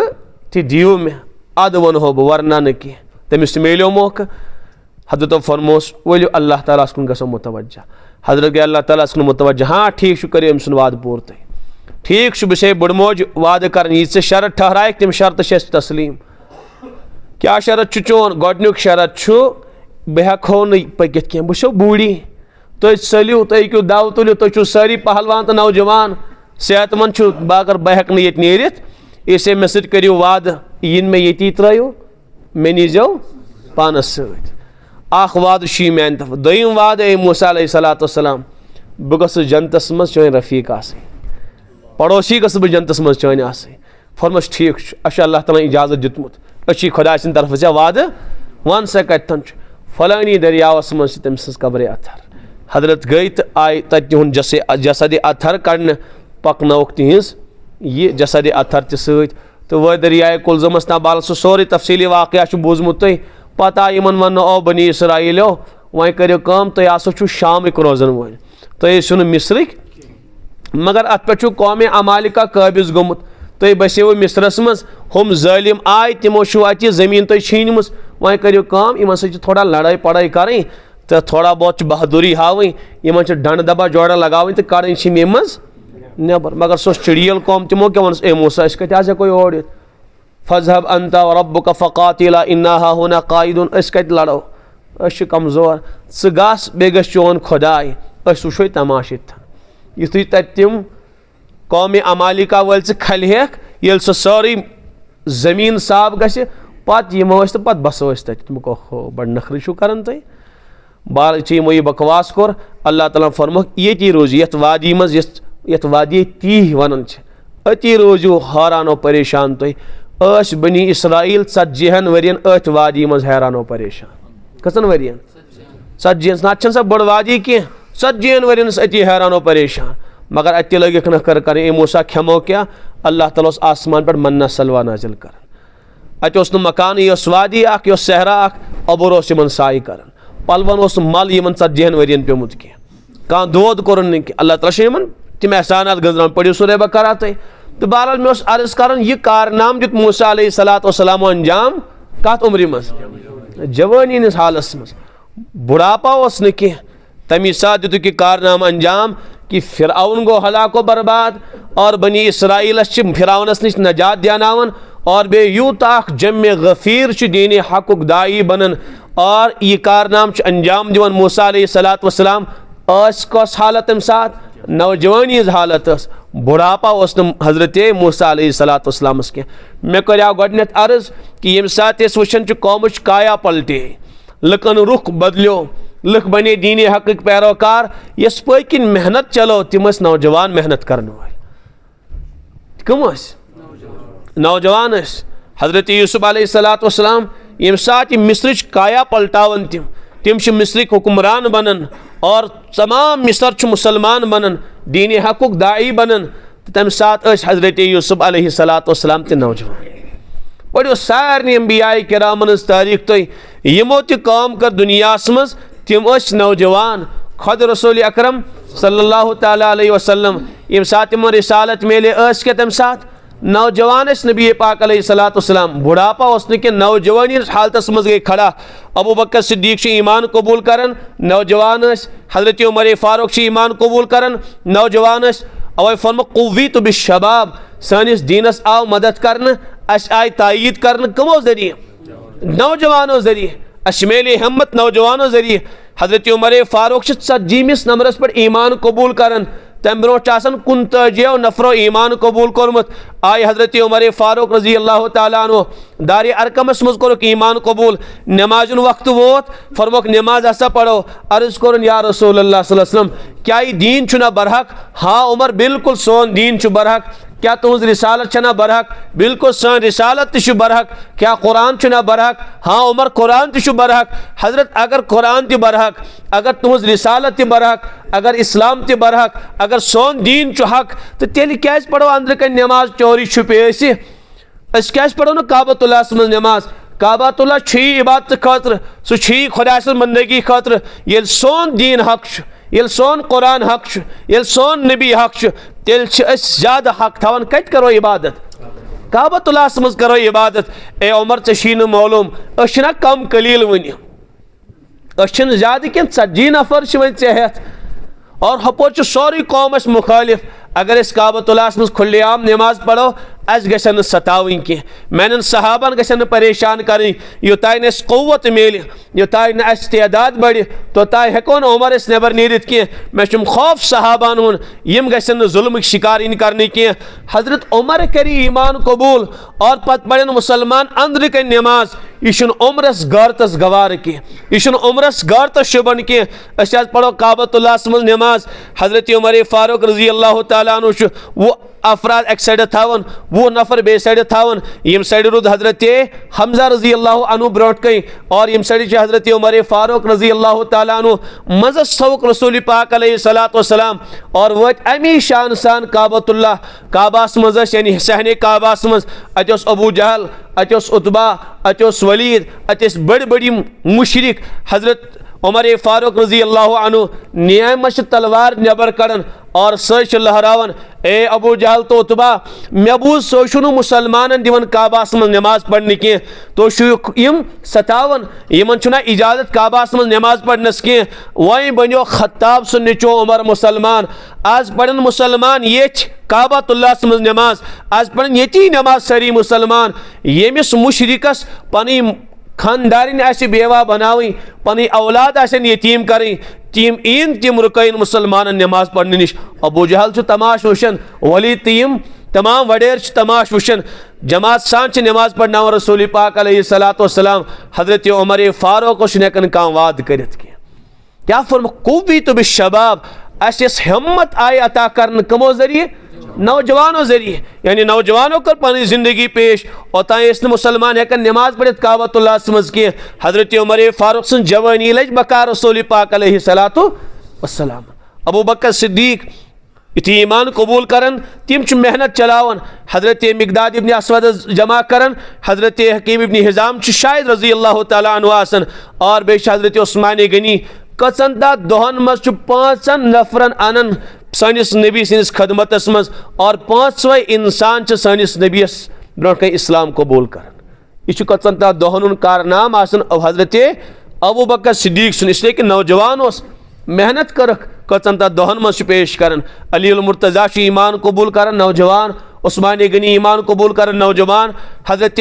तो दियो मे अद वन हो बह वरना न कह तमिस मिलो मौका हजरत फरमोस वलियो अल्लाह ताला कुन गो मुतवज्जा हजरत गई अल्लाह ताला कुन मुतवज्जा हाँ ठीक करो अम सुन वाद पूर तुम ठीक बह बुड़ मोज वाद कर ये शरत ठहराय तम शरत तस्लीम क्या शरत चोन गोडनुक शरत बह हेको न पकित कह बह बूढ़ी तुम चलो तुम हूँ दव तुलो तुम सारी पहलवान तो नौजवान सेहतमंद बाकर बह हेक ये नीरित इसे मे सत करो वाद इन मे ये त्रो मे नीजो पानस सख वाद मान तरफ दोम वाद ए मूसा अलैहिस्सलाम बह गस जन्नतस मज चान रफीक पड़ोसी गस बह जन्नतस मज चान फरमस ठीक अस अल्लाह ताला इजाजत दितमुत अच्छी खुदा सिंद तरफ से वाद वन सा कतन फलानी दरियावस मज तम सज कब्र अथर हजरत गई तो आय तहन जसद अथर कड़न पकनौक तिज ये जसद अथर तो वह दरियाए कुलजमस नाबाल सह सोरे तफसीली वाक़या बूजमुत तुम पता यमन वन ओ बनी इसराइलो वह करो कम तुम आसो शामिक रोजन वल तुम मिस्रिक मगर अत पे कौम अमालिका काबिज गोमुत तुम बसो मिस्रस मज हम जालिम आय तमो अत जमीन तुम छीनम वह करो कम इन सह थोड़ा लड़ाई पड़ाई करें तो थोड़ा बहुत बहादुरी हावन इन डंड दबा जोड़ा लगावन तो कड़न मे मज नबर मगर सो चिड़ियल कौम तमो क्या वन ए मूसा अस कत हेको ओर फजहब अंत रब्बुक फकातिला इन्ना हुना कायदुन अस कत लड़ो अस कमजोर स गस बे गस चोन खुदाय अस वुशो तमाश युथु तम कौम अमालिका वल खल हेक ये सारी जमीन साफ गस पत यमो तो पत बसो तुमक ओहो बड़ नखर कर तुम बाल यमो यह बकवास कोर अल्लाह ताला फरमो ये रोज ये वादी मज ये वादी तीह वन अति रोजू हारानो परेशान तुम बनी इसराइल 40 वरियन अथ वादी मज हैरानो परेशान कसन वरियन 40 ना सा बड़ वादी कह 40 वरियन अति हैरानो परेशान मगर अत लगिक न कर मूसा खेमो क्या अल्लाह ताला आसमान पर मन्ना सलवा नाजिल कर अत मकान यह वादी यह सहरा अबुर साय कर पलवन मल इन 40 वरियन पेमुत कह दोद कोर अल्लाह ताला तम एहसानात गजरान पढ़ो सूरह बकरा तुम तो बहरहाल मे अर्ज कर यह कारनाम दित मूसा अलैहिस्सलाम अंजाम कत उम्र मज जवानी हंदिस हालस मज बुढ़ापा कह तमी साथ दितुक यह कारनाम अंजाम कि फिरऔन गो हलाको बर्बाद और बनी इसराइलस फिरऔनस निश नजात दियानावन और बे यूता जम्मे गफीर दीन हकुक दाई बनन और यह कारनाम अंजाम दिवन मूसा अलैहिस्सलाम कस हालत तम साथ नौजवानी हालत बुढ़ापा हजरत मूसा अलैहिस्सलाम कह मे करो गोडनेथ अर्ज कि यम सात वुचन कौमच काया पलटे लुकन रुख बदलो लुक बने दीन हक पैरोकार यस पकिन मेहनत चलो तम नौजवान मेहनत कर कम नौजवान हजरत यूसुफ अलैहिस्सलाम यम सात मिस्र काया पलटावन तम मिस्रिक हुक्मरान बनन और तमाम मिस्र मुसलमान बनन दीन हकुक दाई बनन तम सात हजरत यूसुफ अलैहिस्सलाम ते नौजवान पढ़ो सारे अंबिया किरामन तारीख तुम यमो तम कर दुनिया मज तम नौजवान खुद रसूल अकरम सल्लल्लाहु तआला अलैहि वसल्लम यम सात तम रिसालत मेले क्या तम सात नौजवान नबी पाक अलैहिस्सलाम बुढ़ापा कि नौजवानी हालत मज गई खड़ा अबू बकर सिद्दीक ईमान कबूल कर नौजवान हजरत उमर फारूक ईमान कबूल कर नौजवान अवै फर्म कुव्वी तो बिशबाब सानिस दीनस आव मदद कर आय तायीद कर कमो जरिए नौजवानों जरिए अशमेल हिम्मत नौजवानों जरिए हजरत उमर फारूक 40 नंबरस पर ईमान कबूल कर तम ब्रो 49 नफरो ईमान कबूल कोरमुत आय हजरत उमर फारूक रजी अल्लाह तआला अन्हु दार अरकमस मज कोरुक ईमान कबूल नमाज वक्त वोत फरमोक नमाज हसा पढ़ो अर्ज कोरन या रसूल अल्लाह सल्लल्लाहु अलैहि वसल्लम क्या दीन छुना बरहक हाँ उमर बिल्कुल सोन दीन छु बरहक क्या तुज रिसालत छना बरहक बिल्कुल सन रिसालत तु बरहक क्या कुरान छुना बरहक हाँ उमर कुरान तु बरहक हजरत अगर कुरान ति बरहक अगर तुज रिसालत ति बरहक अगर इस्लाम ति बरहक अगर सोन दीन छु हक तो तेल क्या पढ़ो अंदर कन नमाज चोरी छुपे क्या पढ़ो ना काबतुल्लाह मज नमाज काबतुल्लाह छी इबादत खतर सह छी खुदा सं बंदगी खतर ये सोन दीन हक ये सोन कुरान हक ये सोन नबी हक तेल ज्यादा हक थवन कत करो इबादत काबतुल्लाह मज करो इबादत ए उमर ची मालूम ना कम कलील वन ज्यादा कह 40 नफर वन हेत और हपोर सोरी कौमस मुखालिफ अगर काबतुल्लाह मज खुलेआम नमाज पढ़ो अस गन सतावन कह मैंने सहाबन गन परेशान कर योतान कौवत मेल योतान तदाद बढ़ तोतान हेको उमर नबर नीरित कह मे खौफ सहाबान हुन यम गन जुल्म शिकार इन कर कह हजरत उमर करी ईमान कबूल और पत पड़न मुसलमान अंदर कन नमाज यह उमरस गारतस गवार कह यह उमरस गारतस शुबन कह पढ़ो काबतुल्लाह मज नमाज हजरत उमर फारूक रजी अल्लाह तआला अन्हु वो अफराद एक साइड थावन वो नफर बे साइड थावन यम साइड रुद हजरत हमजा रजी अल्लाह अन्हु ब्रोट कई और यम साइड हजरत उमर फारूक रजी अल्लाह तआला अन्हु मज़ सौक रसूल पाक अलैहिस्सलातु वस्सलाम और वत अमी शान सान काबतुल्लाह काबास मज़ यानी सहने काबास मज़ अतोस अबू जहल अतोस उतबा अतोस वलीद अतोस बड़ बड़ी मुशरिक हजरत उमर फारूक रजी अल्लाह अन्हु नियमश तलवार नबर कड़न और सच लहरावन ए अबू जहल तो उतबा मे बूज सो मुसलमान दिवन काबास मज नमाज पढ़ने कह तो यम सतावन यमन इजाजत काबास मज नमाज पढ़नस कह वही बनो खत्ताब सु निचो उमर मुसलमान आज पढ़न मुसलमान ये काबतुल्लाह मज नमाज आज पढ़न ये नमाज सारी मुसलमान यमिस मुशरिकस पनी खानदारिन बेवा बनावी पनी औलाद यतीम करें तीम इन तिम रुकन मुसलमान नमाज पढ़ने निश अबू जहल तमाश वुशन वली तीम तमाम वडेर तमाश वुशन जमात सान नमाज पढ़ना रसूल पाक अलैहिस्सलातु वस्सलाम हजरत उमर फारूक हेकन कह वाद कर क्या फर्म कुव्वी तो बिशबाब अस हिम्मत आय अता कर कमो जरिए नौजवानों जरिए, यानी नौजवानों कर पनी जिंदगी पेश ओतान मुसलमान हेकन नमाज पढ़ित काबतुल्लाह मज कह। हजरत उमर फारूक सं जवानी लज बका रसूल पाक अलैहिस्सलातु वस्सलाम। अबू बकर सिद्दीक युथी ईमान कबूल करन तिम मेहनत चलावन। हजरत मिकदाद इब्न अस्वद जमा करन, हजरत हकीम इब्न हिजाम शायद रजी अल्लाह तआला अन्हु आसन, और बेश हजरत उस्मान गनी कचन ता दोहन मज 5 नफरन अनन सनिस नबी सिंस खदमतस मज, और 5वें इंसान सनिस नबीस ब्रोह इस्लाम कबूल करन। यह कचन ता दोहन कारनाम आसन हजरत अबू बकर सिद्दीक सुन, इसलिए कि नौजवान उस मेहनत करक कचन ता दोहन मज पेश करन। अली उल मुर्तजा ईमान कबूल करन नौजवान, उस्मान गनी ईमान कबूल करन नौजवान। हजरत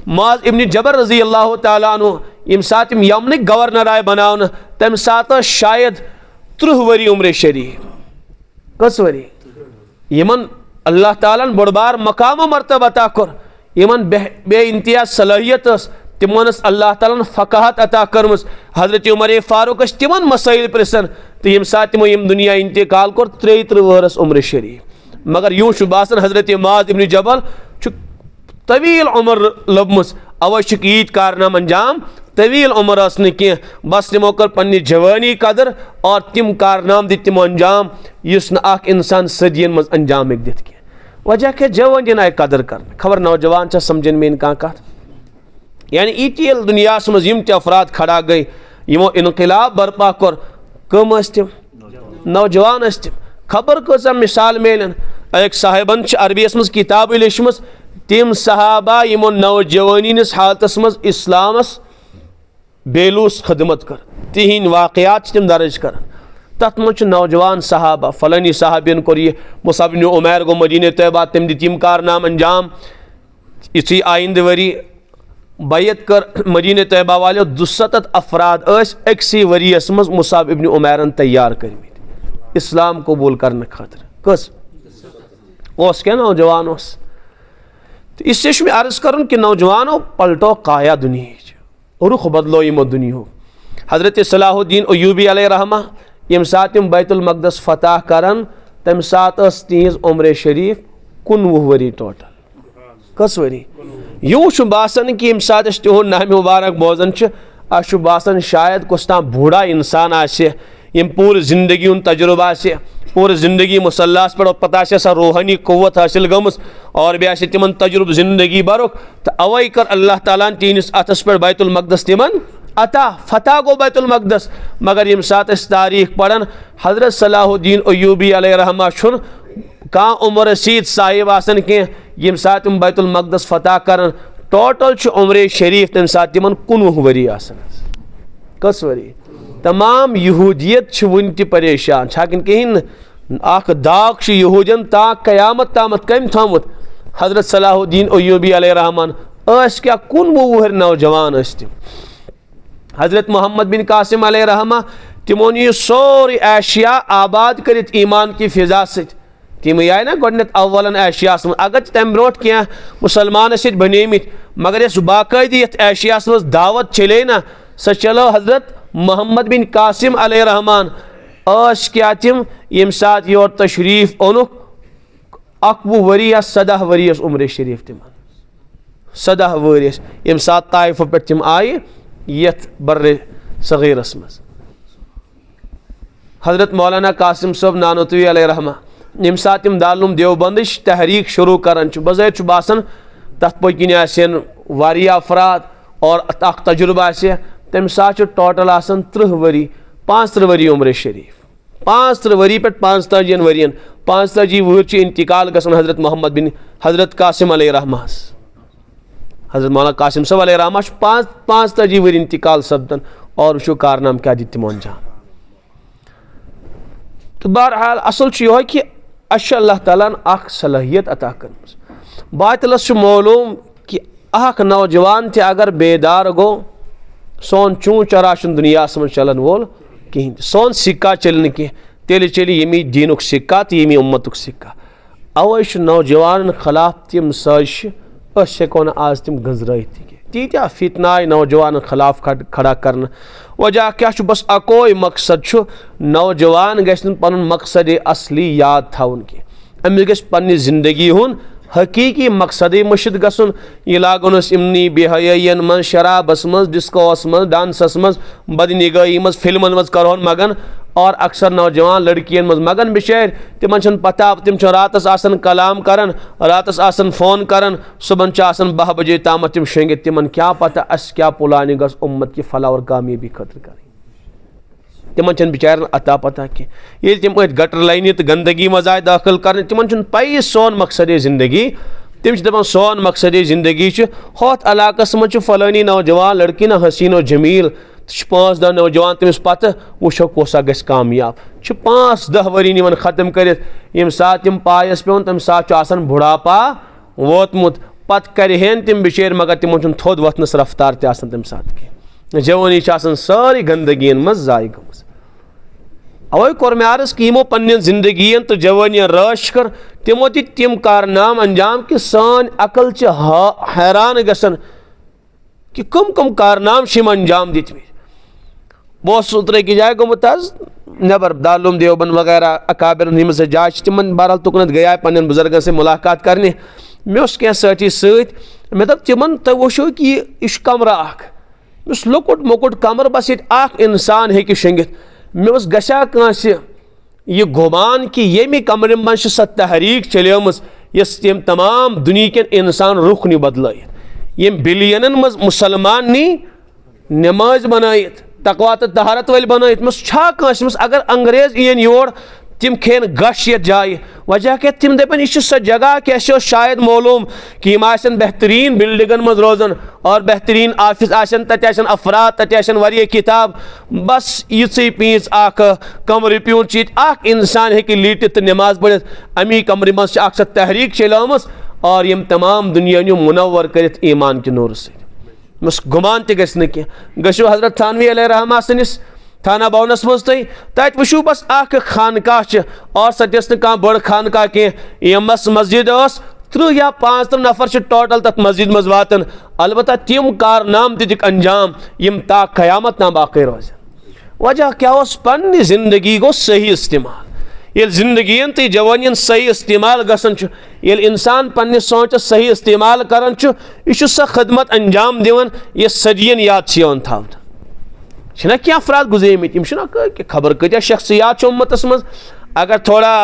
मुआज इब्न जबर रजी अल्लाह तआला अन्हु यम सात यमन गवर्नर आय बनावन, तम सात शायद 30 वरी उम्र शरीफ। कस वरी यमन अल्लाह ताला बड़बार मकाम मर्तबा अता कर, यमन बे इंतहा सलाहियत तिमन अल्लाह ताला फ़क़ाहत अता कर्म। हजरत उमर फारूक तिमन मसाइल प्रसन, तो यम सात तिमो यम दुनिया इंतकाल कर 33 वरस उम्र शरीफ। मगर यूं बासन हजरत मुआज इब्न जबल तवील उमर लबमस, अवै ईद कारनाम अंजाम तवील उमर कह, बस तिमो कर पन्नी जवानी कदर और तिम कारनाम दित तिमो अंजाम युस न अख इंसान सदियन मज अंजाम हेक दित कह। वजह क्या जवान आय कदर कर, खबर नौजवान समझन मेन कह कत। यानी ईटी दुनिया मज यम अफराद खड़ा गई यमो इनकलाब बर्पा कर, कम तिम नौजवान तिम। खबर कसा मिसाल मेलन, एक साहिबन अरबियस मज किताब लिखम, तिम सहाबा यमो नौजवानी हालत मज इस्लामस बेलूस खदमत कर, तिहिंद वाक़यात तिम दर्ज कर। तथ मज नौजवान सहाबा फलानी सहाबियन कोर यह, मुसअब इब्न उमैर गो मदीने तैयबा, तम दित यम कारनाम अंजाम। इसी आइंद वरी बैत कर मदीने तैयबा वाले 200 अफराद अक्सी वरीस मज मुसअब इब्न उमैरन तैयार कर इस्लाम कबूल करने खातिर। कस ओस क्या नौजवान ओस। तो इससे अर्ज कर कि नौजवानों पलटो काया दुनिया, रुख बदलो यमो दुनिया। हजरत सलाहुद्दीन अय्यूबी अलैहिर्रहमा यम सात बैतुल मक़दस फतह करन, तम सात तिज उम्र शरीफ 19 वरी टोटल। कस वरी यूं बासन कि यम सात तिहुंद नाम मुबारक बोजन बासन शायद कुछ तां बूढ़ा इंसान आसे यम पूरी जिंदगी उन तजुर्बा से पूरी जिंदगी मुसल्लास पर पता सा रूहानी कुव्वत हासिल गमस, और बे तिमन तजुर्ब जिंदगी बरुक। तो अवै कर अल्लाह ताला तीनिस अतस पर बैतुल मक़दस तिमन अता फतह गो बैतुल मक़दस। मगर यम सात तारीख पढ़न हजरत सलाहुद्दीन अय्यूबी अलैहिर्रहमा छुन का उम्र रसीद साहिब आसन कह, यम सात बैतुल मक़दस फतह करन टोटल उम्र शरीफ तम सात तिमन 19 वरी आसन। कस वरी तमाम यहूदियत वन ति परेशान छाकिन कहीं अख दाग यहूदियन ता कयामत तामत कम थमुत। हजरत सलाहुद्दीन अय्यूबी अलैहिर्रहमान क्या 19 वुहर नौजवान तिम। हजरत मोहम्मद बिन कासिम अलैहिर्रहमा तिमो नी सोरी एशिया आबाद कर ईमान की फिजा सत। तिम आय ना गोडनेथ अव्वलन एशिया अगर तम ब्रो क्या मुसलमान बनेमित, मगर यस बाकायदे यथ एशिया मज दावत चले ना सह चलो हजरत मोहम्मद बिन कासिम अलैहिर्रहमान क्या तिम यम सात योर तशरीफ ओनुक 21 वरी या 17 वरीस उम्र शरीफ तिम 17 वरीस यम सात ताइफ पे तिम आय यथ बर्रे सगीरस मज। हजरत मौलाना कासिम साहब नानोतवी अलैहिर्रहमा यम सात तिम दारुल देवबंद तहरीक शुरू करान बज़ाहिर बासन तथ पकिन आसन वारिया अफराद और अख तजुर्बा आसे, तम सात टोटल आसन 30 वरी 35 वरी उम्र शरीफ। 35 वरी पे 45 वरियन 45 वहर इंतकाल गसन हजरत मोहम्मद बिन हजरत कासिम अलैहिर्रहमा। हजरत मौलाना कासिम साहब अलैहिर्रहमा 45 वरी इंतकाल सपदन, और वो कारनाम क्या दित तिमो अंजाम। तो बहरहाल असल यह कि अल्लाह ताला अख सलाहियत अता कर। बातिलस मालूम कि अख नौजवान ते अगर बेदार गो सोन चूँ चरा दुनिया मज चलन वोल कहें, सोन सिक्का चल कह तेल चलि यमी दीनुक सिक्का तो यमी उम्मतुक सिक्का। अवै नौजवान खिलाफ तम साजिश हेको न आज तम गंजरत तीत्या फितना नौजवान खिलाफ खड़ा कर। वजह क्या बस अकोई मकसद नौजवान गन पन मकसद असली याद थवन कह। अमिस गژھِ पन्नि जिंदगी हुंद हकीकी मकसद मुर्शिद गसन यह लागन इमनी बेहयान मं शराबस मं डिस्कोस मं डांसस मं बदनिगाही मं फिल्मन मं करहन मगन और अक्सर नौजवान लड़कियन मं मगन बिचार तिमन पता तिम रातस आसन कलाम करन रातस आसन फोन करन सुबह 12 बजे ताम तिम शेंगित तिमन क्या पता अस क्या प्लानिंग उम्मत की फलाह और कामयाबी खतर कर तिमन बिचार अता पता कि तिम गटर लाइन तो गंदगी मज आए दाखिल कर तिमन पई सोन मकसद ज़िंदगी तिम दपान सोन मकसद ज़िंदगी होत इलाकस मज फलानी नौजवान लड़की ना हसीनो जमील 5-10 नौजवान तमिस पत वो कोसा गस कामयाब 5-10 वरी निवन खत्म कर यम सात तिम पायस पे तम सात बुढ़ापा वोतमुत पत करहन तिम बिचार मगर तिमन थोद वथनस रफ्तार तम सात की जवानी सारी गंदगी मज जाय गमस अवे कोर मे अर्ज कि यमो पन्न जिंदगी तो जवानियन राश कर तिमो तिम कारनाम अंजाम कि सान अकल हैरान गसन कि कम कम कारनाम अंजाम दितम बस उतरे की जाए गोमुत नबर दारुल देवबंद वगैरह अकाबिर हिम से जाए तिमन बहरहाल तुकन गया पन्न बुजुर्गन से मुलाकात करने मे क्या साथी सत मे दप तिमन तुम वो कि यह कमरा लुकुट मुकुट कमर बस ये इंसान हे शेंगित मे गशा कांस यह गुमान कि येमि कमर मन सह तहरीक चलियम यम तमाम दुनिया इंसान रुख नी बदलत यम बिलियन मज मुसलमान नी नमाज बनाइत तकवा तो तहारत वल बनाइत मस अगर अंग्रेज इन योर तिम खेन गश ये जाए वजह क्या तिम दपन यह सह जगह कि शायद मालूम कि यम बेहतरीन बिल्डिंगन मज रोजन और बेहतरीन ऑफिस तत अफराद तत वारिया किताब बस यी पीस कमर प्यून इंसान हे लीटित नमाज पढ़ित अमी कमर मज सह तहरीक चलाम और यम तमाम दुनिया मुनवर कर ईमान के नूर से गुमान तह गो हजरत थानवी अलैहिर्रहमा सनिस थाना भवनस मज तत वो बस खानकाह और सतस ना बड़ खानकाह कह यमस मस्जिद 3 या 5 नफर टोटल तथ मस्जिद मज वातन अलबत्ता तिम कारनाम दिक अंजाम यम ता क़यामत ताम बाकी रोज वजह क्या पन्नी जिंदगी गो सही इस्तेमाल ये जिंदगी तो जवानियन सही इस्तेमाल गसन ये इंसान पन्ने सोच सही इस्तेमाल करान यह सह खदमत अंजाम दिवन ये सदियन याद थावन छना क्या अफराद गुजरमित कि खबर कत्या शख्सियात उम्मतस मज अगर थोड़ा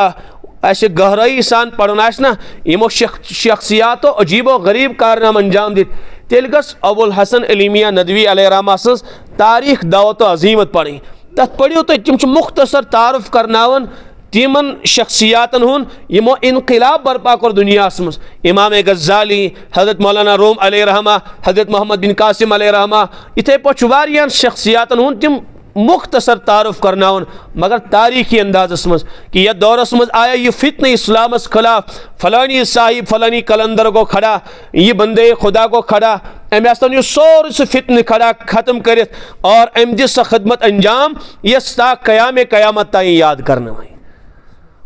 गहराई सान पढ़न ना यमो शख्सियातो अजीबो गरीब कारनाम अंजाम दित तेल गस अबुल हसन अली मियां नदवी अलैहिर्रहमा सज तारीख दावत अजीमत पढ़ी तथ पढ़ियो तो तिम मुख्तसर तारुफ करनावन तिमन शख्सियातन हुन यमो इनकलाब बर्पा कर दुनिया मज इमाम गज़ाली हजरत मौलाना रूम अलैहिर्रहमा हजरत मोहम्मद बिन कासिम अलैहिर्रहमा इथे पछ वारियान शख्सियातन हुन तिम मुख्तसर तारुफ करनावन मगर तारीखी अंदाजस मज कि यह दौरस मज आया यह फितन इस्लामस खिलाफ फलानी साहिब फलानी कलंदर को खड़ा यह बंदे खुदा को खड़ा अम यह सोर सह फितन खड़ा खत्म कर और अम दिस खदमत अंजाम यह ता क़याम क़यामत ताई याद करना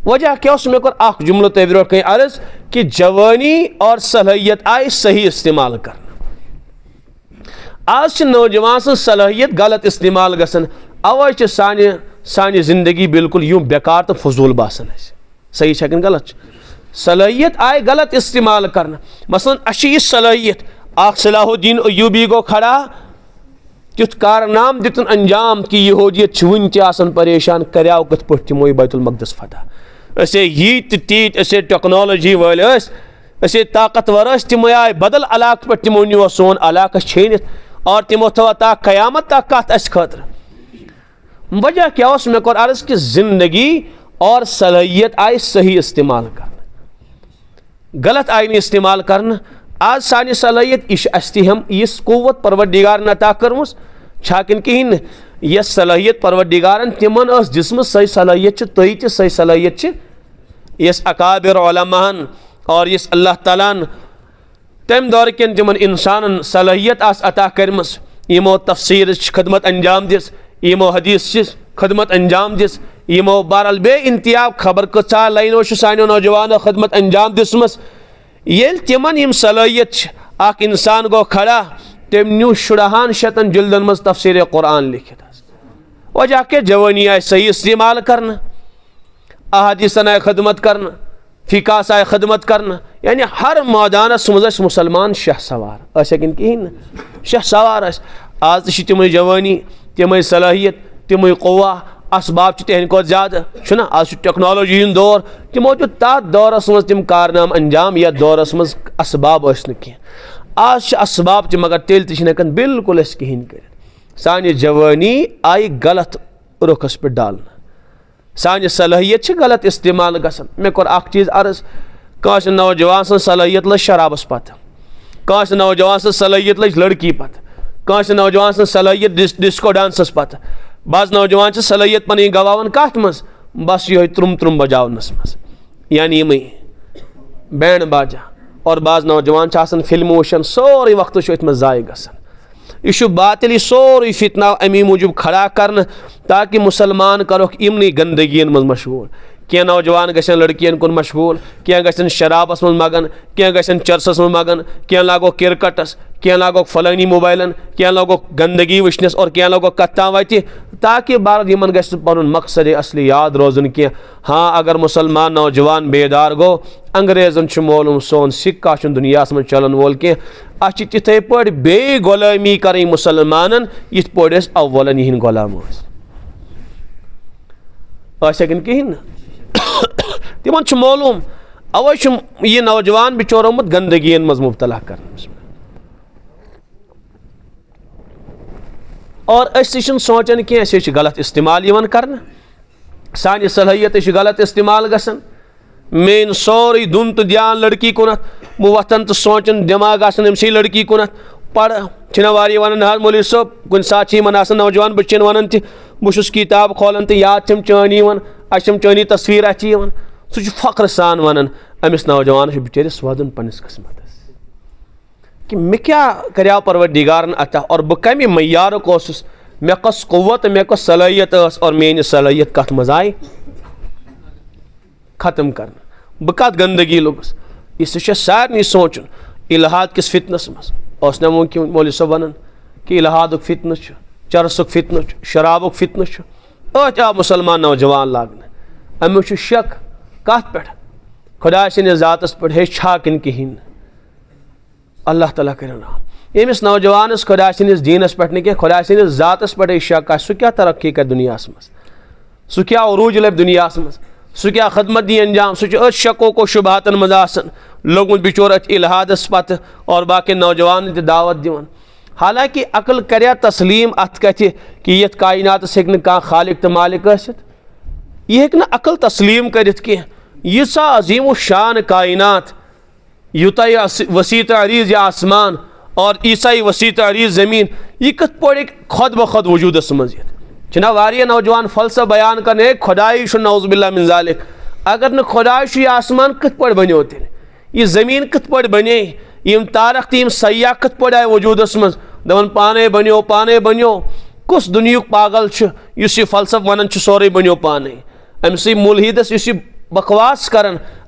वजह क्या मे कर जुमलो तह ब्रो कहीं अर्ज कि जवानी और सलाहियत आए सही इस्तेमाल करना आज नौजवान सं सलाहियत गलत इस्तेमाल गसन अवे सानि जिंदगी बिल्कुल यूं बेकार तो फजूल बासन सही छकन गलत सलाहियत आए गलत इस्तेमाल करना मसलन अशी सलाहियत सलाहुद्दीन अय्यूबी गो खड़ा तुथ कारनाम दितन अंजाम कि यहूदियत वन तन परेशान कर्याव कथ पे तमो बैतुल मक़दस फतह यीत तीत टेक्नोलॉजी वाल ताकतवर तम आए बदल इलाक पे तमो नो सोन इलाक छीनित और तमो थो ता क़यामत तक कत अस खतर वजह क्या मे कर अर्ज कि जिंदगी और सलाहियत आए सही इस्तेमाल करना गलत आए नहीं इस्तेमाल करना आज सानि सलाहियत यह हम इस कुव्वत परवरदिगार अता कर्मस छाकिन कहीं यह सलाहियत परवरदिगारन तिमन दिसम सही सलाहियत तुह त सही सलाहियत यस अकाबिर उलमाहन और यस अल्लाह तालान तम दौर कन तिमन इंसान सलाहियत अता कर्मस यमो तफसीर खदमत अंजाम दिस यमो हदीस खदमत अंजाम दिस यमो बहरहाल बे इंतयाब खबर कचा लाइनो सानो नौजवान खदमत अंजाम दिसमस ये तिमन यम सलाहियत इंसान गो खड़ा तम न्यू 60 जिल्दन मज तफसीर कुरान लिखित वजह के जवानी आए सही इस्तेमाल करना अहादीसन आए खदमत करना फिकास आय खदमत करना, यानी हर मैदानस मज मुसलमान शह सवार कहें शह सवार आज तमें जवानी तमें सलाहियत तमें कौवा असबाब तहद को ज़्यादा आज टेक्नोलॉजी हूँ दौर तमो तथ दौरस मज तम कारनाम अंजाम या दौरस मज असबाब कह आज असबाब त मगर तेल तक बिल्कुल कहें कर सानि जवानी आई गलत रुखस पे डालना सानि सलाहियत गलत इस्तेमाल गसन मे कोर अख चीज़ अर्ज काश नौजवान सं सलाहियत लज शराबस पत काश नौजवान सं सलाहियत लज लड़की पत काश नौजवान सं सलाहियत डिस्को डांसस पत बाज नौजवान सलाहियत पन गवावन कत मज बस ये त्रुम बजावनस मज यानी यम बैंड बाजा और बाज नौजवान फिल्म वुचान सोरे वक्त ज़ाय गसन यह बातिल सोरे फितना अमी मूजूब खड़ा कर ताकि मुसलमान करोक इमनी गंदगियन मज मशगूल क्या नौजवान गशन लड़कियन कुन मशगूल क्या गशन शराबस मज मगन क्या गशन चरसस मज मगन क्या लागो क्रिकेटस क्या लागो फलानी मोबाइलन क्या लागो गंदगी वुचनस और क्या लागो कत्ता वत ताकि भारत यमन गस पनुन मकसद असली याद रोजन क्या हाँ अगर मुसलमान नौजवान बेदार गो अंग्रेजन मोलूम सोन सिक्का दुनिया में चलन वोल क्या तिथे पे बे गुलामी कर मुसलमान यथ पे अव्वलन यह गुलाम कहें तिमन मोलूम अवे यह नौजवान बिचोर आमुत गंदगियन मज मुब्तला कर और सोचान कह गलत इस्तेमाल कर सानि सलाहियत गलत इस्तेमाल गसन मेन सोरे दुन तो ध्यान लड़की कुन वो वतन तो सोचन दिमाग अमसी लड़की कुन पढ़ वारी वन मौलवी सोब कुन सात नौजवान बच्चन वन बहुत किताब खोलान तो याद चानी अम चानी तस्वीर अथि सह फख्र सान वन अमिस नौजवान बिचारिस वदन पन्निस किस्मत कि मे क्या करिया परवरदिगारन अता और बह कमे मयारुक ओसुस मे कस कुव्वत मे कस सलाहियत और मेन सलाहियत कत मज आय खत्म कर बह कत गंदगी लोगस यह सारे सोचन इलाहाद किस फितनस मज मौलवी सोब वन कि इलाहादुक फितन चरसुक फितन शराबुक फितन अत आव मुसलमान नौजवान लागन अमुक शक कत पे खुदा सन्दि ज़ातस पे हेछा किन कहें अल्लाह ताला कर यमिस नौजवानस खुदा सन्दिस दीनस पे न खुदा सन्दिस ज़ातस पे शक सह क्या तरक्की कर दुनिया मज सह क्या उरूज लब दुनिया मज सह क्या खदमत दी अंजाम सह शको को शुबहातन मज लोगुत बिचोर अत इलाहादस पत और बाकी नौजवान दावत दिवन हालांकि अकल कर तस्लीम अत कथ कि यथ कायनातस हेक कह खालिक तो मालिक यह हेक अकल तस्लीम कर यीसा अजीम शान कायनात यूता वसी अरीज यह आसमान और ईसा वसी अरीज ज़मीन यह कत पे खुद ब खुद वजूदस मज छना वारिया नौजवान फलसफ बयान कर खुदाई नौज़ुबिल्लाह मिन ज़ालिक अगर न खुदाई यह आसमान कत पे बनो तेल यह ज़मीन कत पे बने यम तारक तम सयाह कत पे आए वजूदस मज दवन पाने बनो कुस दुनियुक पागल इस फलसफ वन सोरे बनो पाने अमसी मुलहिदस इस बकवास कर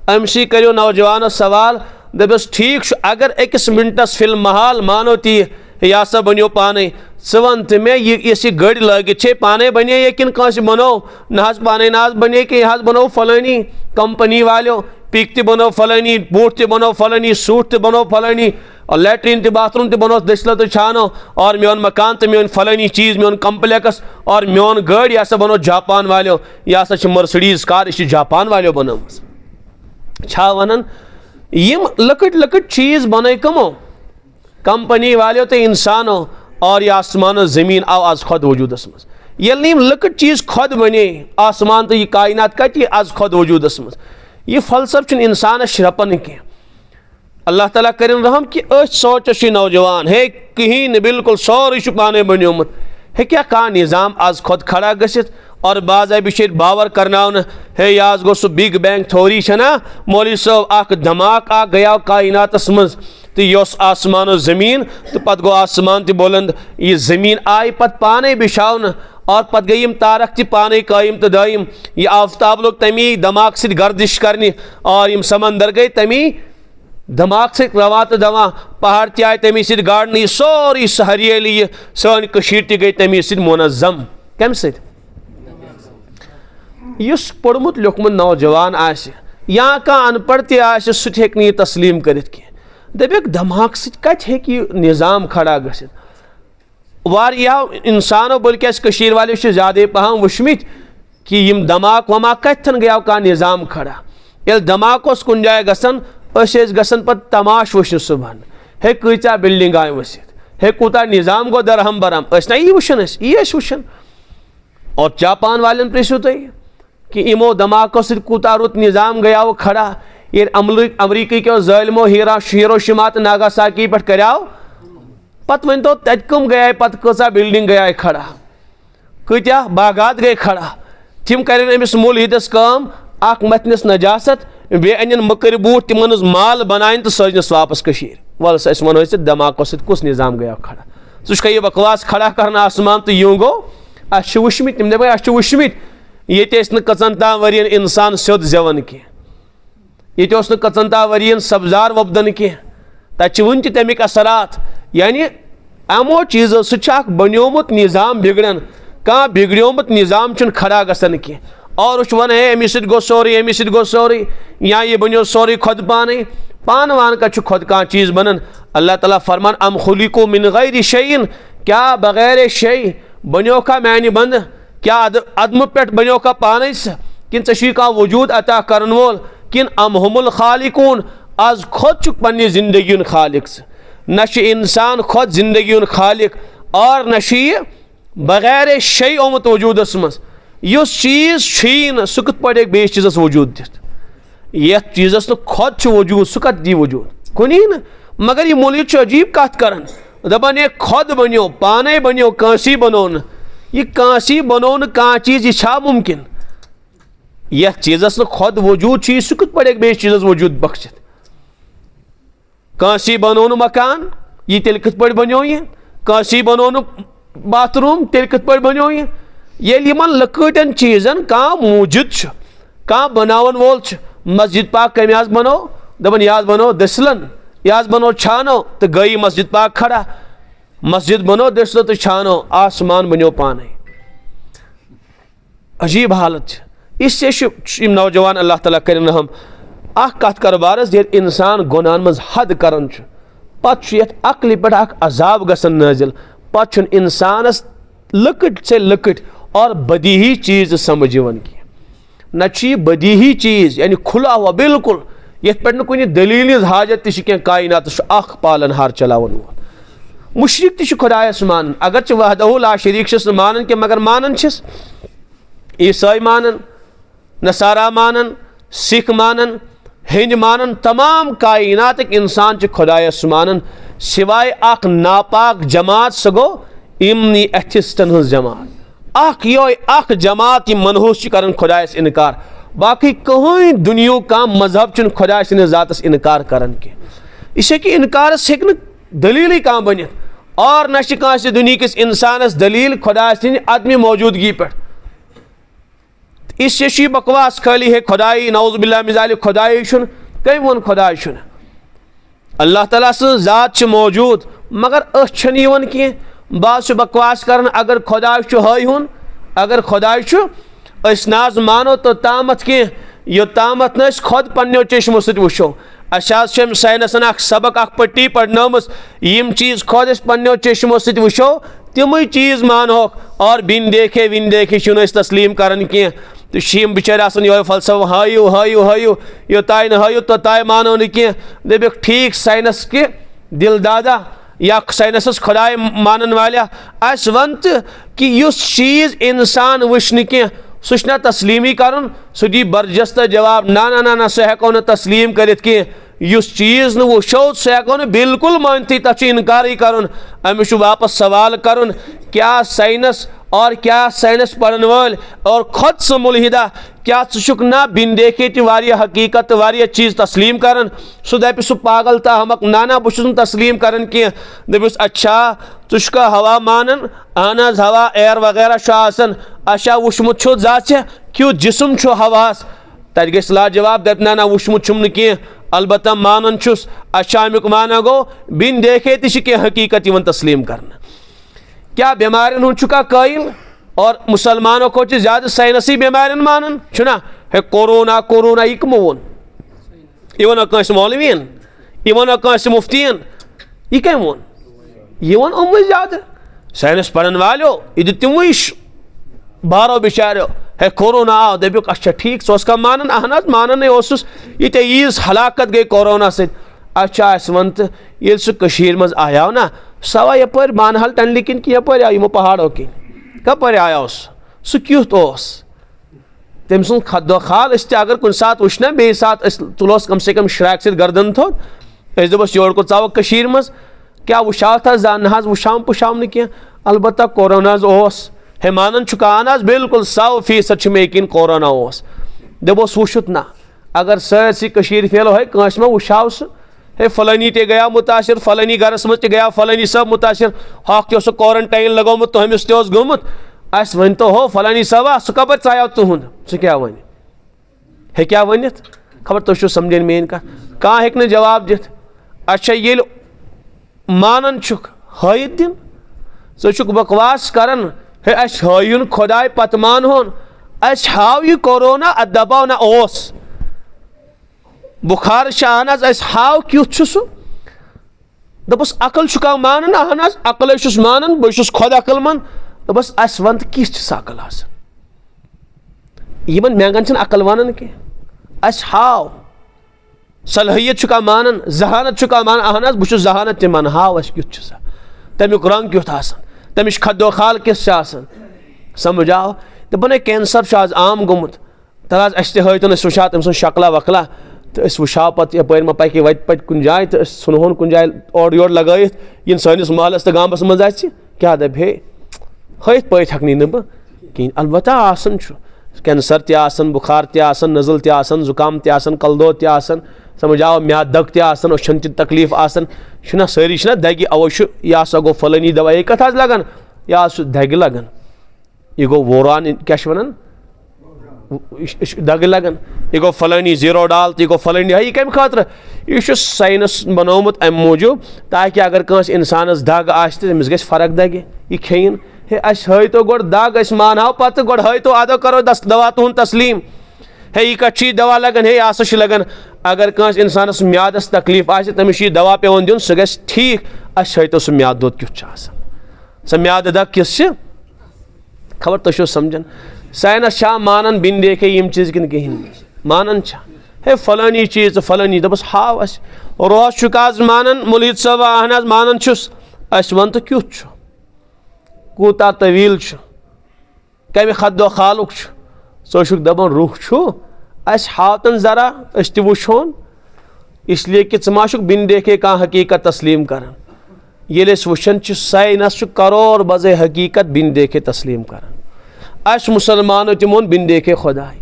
अमसी करो नौजवान सवाल दपस ठीक अगर अकिस मिनटस फिल महाल मानो ती यह सा बनो पाने वन तो मे यह गड़ लगे पाने बने यकिन कस बनो न पाने ना बने कि यह बनो फलानी कंपनी वालों पिक त बनो फलानी बूट त बनो फलानी सूट त बनो फलानी और लैट्रिन त बाथरूम त बनो दसलो तो छानो और मेन मकान तो मेन फलानी चीज़ मेन कम्प्लेक्स और मेन गाड़ी यह सा बनो जापान वालों यह मर्सिडीज कार यह जापान वालों बनो छा वन यम लकट लकट चीज़ बन कमो कंपनी वालों तो इंसानों और यह आसमान ज़मीन आव आज खुद वजूदस मज ये लकट चीज़ खुद बने आसमान तो यह कायनात कत आज खुद वजूदस मज यह फलसफ इंसान शरपन कह अल्लाह ताला करें रहम कि सोच नौजवान हे कहीं बिल्कुल सोरे पाने बनोमुत हे क्या कह निज़ाम आज खुद खड़ा गसित और बाज़ बिचर बावर करना हे आज गो सह बिग बैंग थोरी ना मौलवी साहब अख धमाक आ गया कायनातस मज तो यह आसमान ज़मीन तो पत गो आसमान त बुलंद यह ज़मीन आई पत पाने बिछावन और पत गई तारक त पाने कायम तो दायम यह आफ्ताब लोग तमी दमाग से गर्दिश करने और यम समंदर गई तमी दमाग से रवा तो दवा पहाड़ त आय तमी सत गाड़ने सोरी हरियाली सान कशीर गई तमी सत मुनज़्ज़म कम सत युस पढ़मुत लिखमुत नौजवान आसे या कह अनपढ़ सह हेक यह तस्लीम करित कह दपिक धमाक सत यह निज़ाम खड़ा गसित वारियाह इंसानो बल्कि कशीर वाले ज़्यादा पहम वुचमित कि यम धमाक वमाक कतन गया कह निज़ाम खड़ा ये धमाक कुन जाए गसन गसन पत तमाश वुचन सुबह हे कचा बिल्डिंग आय वसित हे कूता निज़ाम गो दरहम बरहम ना यी वुचन यी वुचन। और जापान वालन प्रेसो तुम कि इमो धमाकों से कूता रुत निज़ाम गया वो खड़ा ये अमरीकी के ज़ालिमो हिरोशिमा तो नागासाकी पे कराव पत वन तो तम गया पत कचा बिल्डिंग गया खड़ा कत्या बागात गए खड़ा तिम कर अमिस मूल हितस कम अख मतनस नजासत बे अन मकर बूट तिमन माल बनान तो सजनस वापस कशीर वल स वनो धमाकों से कुस निज़ाम गया खड़ा ज़ुका यह बकवास खड़ा करना आसमान तो यूं गो अह वुचमित तिम दपान अह वुचमित ये कचन ताम वरियन इंसान स्योद जेवन कह ये कचन ताम वरियन सब्जार वपदन कह तक वन तमिक असरात यानी अमो चीज़ों सह बनोमुत निज़ाम बिगड़न कह बिगड़ोमुत निज़ाम खड़ा गसन कह और वन है अमिस गो सोरी अमिस गो सोरी या यह बनो सोरी खुद पान वान का खुद कह चीज़ बनन अल्लाह ताला फरमान अम खुलिकु मिन गैरि शैइन क्या बगैर शै बनो का मैन बंद क्या अदम पे बनो का पान किन ची कह वजूद अता करन वोल किन अम हुमुल खालिकून आज खुद चुक पन्नी जिंदगी खालिक न इंसान खुद जिंदगी खालिक और न बगैर शे ओमुत वजूदस मज युस चीज़ छीन सह कत पे बेस चीज़स वजूद दित ये चीज़स खुद वजूद सह कत दी वजूद कुनी न मगर यह मुल्क अजीब कत कर दपान ये खुद बनो पाने बनो कंसी बनो न यह कंसी बनो न कह चीज़ यह मुमकिन यह चीज़स खुद वजूद सह कत पे बेस चीज़स वजूद बख्शित कंसी बनो न मकान यह तेल कत पे बनो यह कंसी बनो न बाथरूम तेल कत पे बनो यह ये लकटन चीज़न कह मूजिद कह बनावन वोल मस्जिद पाक कम बनो दपन यह बनो दसलन यह बनो छानो तो गई मस्जिद पाक खड़ा मस्जिद बनो दसलो तो छानो आसमान बनो पाने अजीब हालत इससे नौजवान अल्लाह ताला करें हम कत कर बारस ये इंसान गुनाहन मज हद करान पे अकल पे अजाब गसन नाजिल पे इंसानस लकट से लकट और बदीही चीज़ समझ की न बदीही चीज़ यानी खुला हुआ बिल्कुल ये पे कुछ दलील हाजत तह कायनात पालन हार चलावन वोल मुशरिक तह खुदायस मान अगर वहदहु ला शरीक मानन के मगर मानन ईसाई मानन नसारा मानन सिख मानन हिंद मानन तमाम कायनात इंसान खुदायस मानन सिवाय अख नापाक जमात सह गो इमनी एथिस्टन हज जमात अख जमात मनहूस कर खुदायस इनकार बाकी कहीं दुनिया का मजहब खुदा ज़ातस इनकार कर इसे कि इनकारस हे दलील कह बन और न दुनिया इंसानस दलील खुदा अदम मौजूदगी पे इससे बकवास खाली है खुदाई नौज़ुबिल्लाह मिज़ाल खुदाई कम वो खुदाई अल्लाह ताला ज़ात मौजूद मगर अन कह बाज बकवास कर अगर खुदाई हन अगर खुदाई नाज मानो तो तामत कह यो तामत न खुद पन्नो चश्मो सत वो साइनसन सबक पट्टी पढ़नम यम चीज़ खुद पन्नो चश्मो सत वो तम चीज़ मानो और बिन देखे विन देखे तस्लीम कर कह तो शीम बिचार यो फलसफ हायु हायु हायु यो ताय न हायु तो ताय मानो न कह दबिक ठीक साइनस के दिल दादा या साइनस खुदाय मानन वाले अस वन कि युस चीज़ इंसान वुन कह सह तस्लीमी कर सह दी बरजस्त जवाब ना ना ना ना सह हेको न तस्लीम करित कह युस चीज़ वो सह हेको न बिल्कुल मानती तथ इनकार कर अमिस वापस सवाल कर क्या साइनस और क्या साइनस पढ़न वाल और खुद सह मुलहिदा क्या चुक ना बिन देखे वारिया हकीकत वारिया चीज़ तस्लीम कर सह दप सह पागल ता हमक ना ना बहुत तस्लीम कर कह दपिस अच्छा चुका हवा मानन अहन हवा एयर वगैरह अच्छा वुचमुत जा क्यों जिसम हवास तत गि लाजवाब दप ना ना वुचमुत कह अलबत्ता मानन अच्छा अमुक माना गो बिन देखे तह हकीकत तस्लीम कर क्या बीमारियन हुआ कायल और मुसलमानों को ज़्यादा साइनसी बीमारियन मानन छुना है कोरोना कोरोना यह कमो वोन यह वनो कंस मौलवीन, यह वनो कंस मुफ्तीन, यह कम वोन, यह वोन उम्म ज्यादा साइंस पढ़न वालो, यह दित तिमुई बारो बिचारो है कोरोना आओ दपुक अच्छा ठीक सो मानन अहन मानन ये ईज हलाकत गई कोरोना सत अच्छा वन तो ये सह मज आया ना सवा यपर बानहल टनल किन कि यपर आयो यमो पहाड़ों किन कपर आया सह क्युत तम सुन खदो खाल अगर कुन सात वुना बे सात तुलोस कम से कम श्रैक सत गर्दन थोद दोपस योर को चाव मज क्या वुशा था जान वुशाम पुशाम न कह अलबत्ता कोरोना है मानन चुकान बिल्कुल 100% मे यकीन कोरोना दपोस वुशुत ना अगर सरसी फेलो है कंस में वुशाव सह है फलानी ते गया मुतासर फलानी गरस मज गया फलानी सब मुतासर हक ते क्वारंटाइन लगोमुत तमिस ते गोमुत अस वन तो हो फलानी सवा सह कबर चायो तुहद सह क्या वन है क्या वनित खबर तुम समझन मेन कह हे जवाब दित अच्छा ये मानन चुक हयत दिन ज़ुक बकवास करन है अस हयुन खुदाय पत मान होन अस हाव यह कोरोना अत दबाव ना ओस बुखार अहन अस हाव क्युत सह दपस अकल चुका मानन अहन अकल मानन बस खुद अकलमंद दपस अस वन किस अकल यमन मैंगन अकल वन कह अस हाव सलहियत चुका मानन जहानत चुका मान अहन बस जहानत ते मन हाव अस क्युत तमिक रंग क्युत तमिश खदो खाल किस समझ आओ दपन कैंसर आज आम गोमुत तल अस तन वुशा तम शक्ला वकला तो वुशा पे यप पक वत पे कुन जाए तो सुनहोन कुन जाए और योर लगायत इन सैनिस महलस तो गामस मज क्या दप हे हथ पे हकनी बह कहें अलबत्ता कैंसर तन बुखार तन नज़ल तन जुकाम तन कलदो तन समझ आओ म्याद दग तन अछन तकलीफ आना सारी दगि अवो यह हसा गो फलानी दवा ये कत लगन यह दग लगन यह गो वोरान क्या वन दग लगन यह गो फलानी जीरोडाल तो यह गो फलानी यह कम खतर यह साइंस बनोमुत अम मूजूब ताकि अगर कंस इंसानस दग आमिस ग फर्क दगे यह खेन है अस हतो गो दग अस मानव पत गो हतो अदो करो दवा तुहद तस्लीम है यह कत दवा लगन है यह हसा लगन अगर कंस इंसानस म्यादस तकलीफ आ तमिस दवा पेवन दिन सह गस ठीक अस हतो सह म्याद दौद क्युत सह म्याद दग किस खबर तुम समझन साइंस मानन बिन देखे यम चीज किन कहें मानन है फलानी चीज फलानी दपस हाव अस रोज आज मानन मुलीद सब अहन मानन अस वन तो क्युत कूता तवील कम खदो खालुक सोशुक दपन रुख अस हावतन जरा अस त वुशोन इसलिए कि माशुक बिन देखे कह हकीकत तस्लीम कर ये वुशन साइंस करोड़ बजे हकीकत बिन देखे तस्लीम कर अस मुसलमानो तमोन बिन देखे खुदाय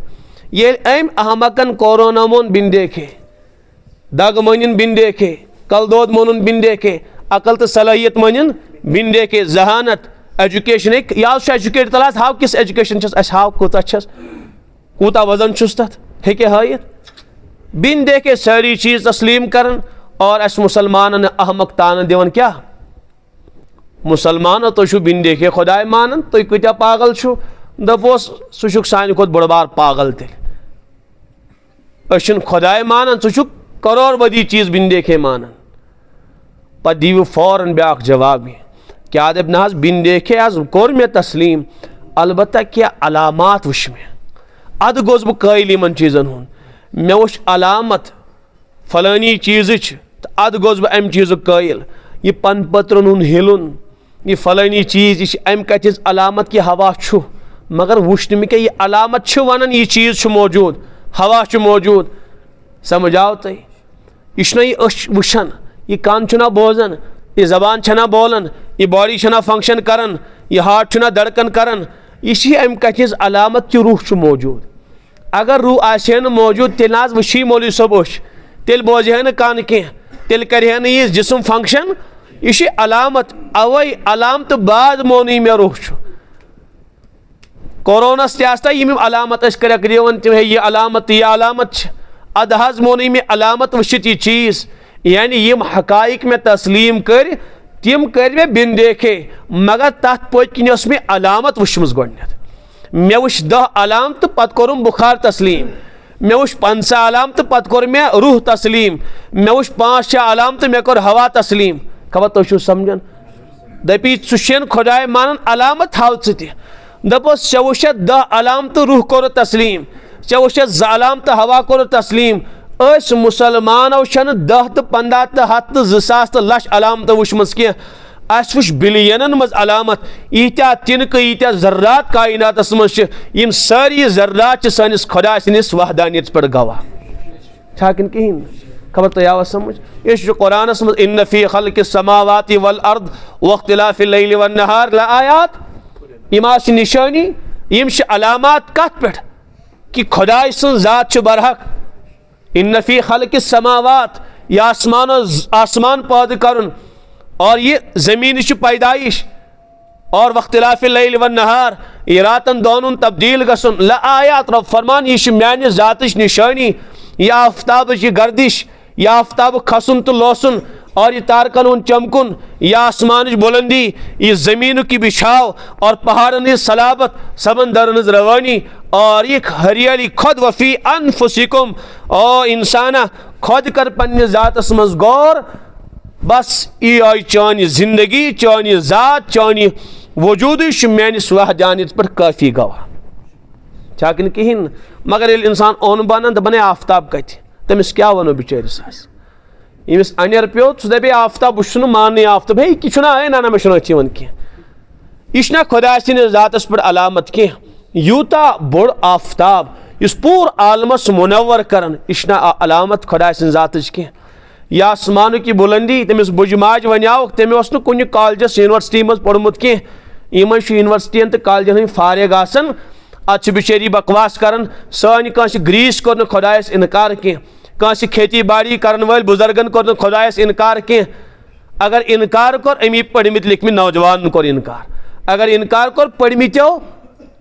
ये अम अहमकन कोरोना मोन बिन देखे दग मन बिन देखे कलदोद मोन बिन देखे अकल तो सलाहियत मन बिन देखे जहानत एजुकेशन एजुकेट तल हाव किस एजुकेशन हाव कूता वजन तथ हे हयत बिन देखे सारी चीज तस्लीम कर और अस मुसलमान अहमक तान दिवन क्या मुसलमान तुम बिन देखे खुदाय मानन तुम कत्या पागल दपोस सह सान खुद बड़ बार पागल तेल खुदाय मानन सह करोड़ बदी चीज बिन देखे मानन पे दीव फौरन ब्या जवाब क्या दप ना बिन देखे आज कोर मे तस्लीम अलबत्ता क्या अलामात वुश मे अद गोस बह कायल इन चीजन हूँ मे वुश अलामत फलानी चीज अद गोस बह अम चीज कायल यह पन पत्रन हूँ हिलन यह फलानी चीज यह अम कत अलामत कि हवा मगर वुशन मे क्या यह अलामत वन यह चीज मौजूद हवा मौजूद समझ आओ तुम यह वुशन यह कान छना बोजन यह जबान छना बोलन यह बॉडी छना फंक्शन करन यह हार्ट छना धड़कन करन यह अम कत अलामत कि रूह मौजूद अगर रूह आसे मौजूद तेल वशी मौलवी सब तेल बोजे न कान कह तेल कर यह जिस्म फंक्शन यह अलामत अवै अलामत बाद मोन मे रूह कोरोनस तम अलामत करक दिवन तम यह अलामत अद हज मोन मे अलामत वुशित यह चीज यानी यम हकाइक में तस्लीम कर तम कर मे बिन देखे मगर तथ पन मे अलामत वुचम गोडनथ मे वुच 10 अलामत पत कोरुम बुखार तस्लीम मे वुच 15 अलामत पत कोर मे रूह तस्लीम, मे वुच 5-6 अलामत मे कोर हवा तस्लीम। खबर तुम समझन दपी षेन खुदाय मान अलामत थाव दपस चे वुच 10 अलामत रूह कोर तस्लीम, चे वुच 2 अलामत हवा कोर तस्लीम। मुसलमानों 10 तो 15 तो 100 तो 2000 तो लक्ष अलामत वुचम कह, अस वुच बिलियन मज अलामत, ईत्या तिनक ईत्या जर्रात कायनात मज यम सारी जर्रात सनिस खुदा सनिस वहदानियत पर गवाह छाकिन कहीं। खबर तो आवा समझ ये कुरान मज इन्न फी खल्क़िस समावाति वल अर्द वख्तिलाफिल लैलि वन नहार लआयात, यम निशानी यम अलामात कत पे कि खुदा सं जात बरहक। इन्न फी खल्क़िस समावात ये आसमान पैदा करन और ये ज़मीन पैदाइश और वख्तिलाफिल लैल वन नहार ये रातन दोनों तब्दील गसन लआयात। रब फरमान ये म्यान जातिश निशानी, ये आफ्ताब की गर्दिश, ये आफ्ताब खसन तो लोसन और ये तारकन उन चमकुन, यह आसमान बुलंदी, ये ज़मीन की बिछाव और पहाड़न सलाबत, समंदर रवानी और ये हरियाली खुद वफ़ी अनफुसिकुम ओ इंसाना खुद कर पन्ने ज़ातस मज गौर। बस ये आई चानी जिंदगी चानी ज़ात चानी वजूद म्यानिस वहदानियत पर काफ़ी गवाह छाकिन कहीं। मगर ये इंसान ओन बन दपन आफ्ताब कत तमिस क्या वनो बिचारिस यमिस अनिर पे सह दपे आफ्ताब वह मान आफ्ताब हे कि ना ना मे अथन कह यह खुदा सद ज़ातस पर अलामत कह। यूता बोड़ आफ्ताब इस पूर आलमस मुनव्वर करान यह अलामत खुदा सद ज़ातच कह। यह आसमान की बुलंदी तमिस बुज माज वनाव तमें कुन कॉलेजस यूनिवर्सिटी मज पोर्मुत कह, इन यूनिवर्सिटी तो कॉलेजन हंद फारिग आसन अत बिचारी बकवास करान। सान कह ग्रीस कोर खुदायस इनकार कह, कह खेती बाड़ी कर वल बुजुर्गन कोर खुदायस इनकार कह। अगर इनकार कोर अमी पढ़मित लिखमित नौजवान कोर इनकार, अगर इनकार कोर पढ़मित्यो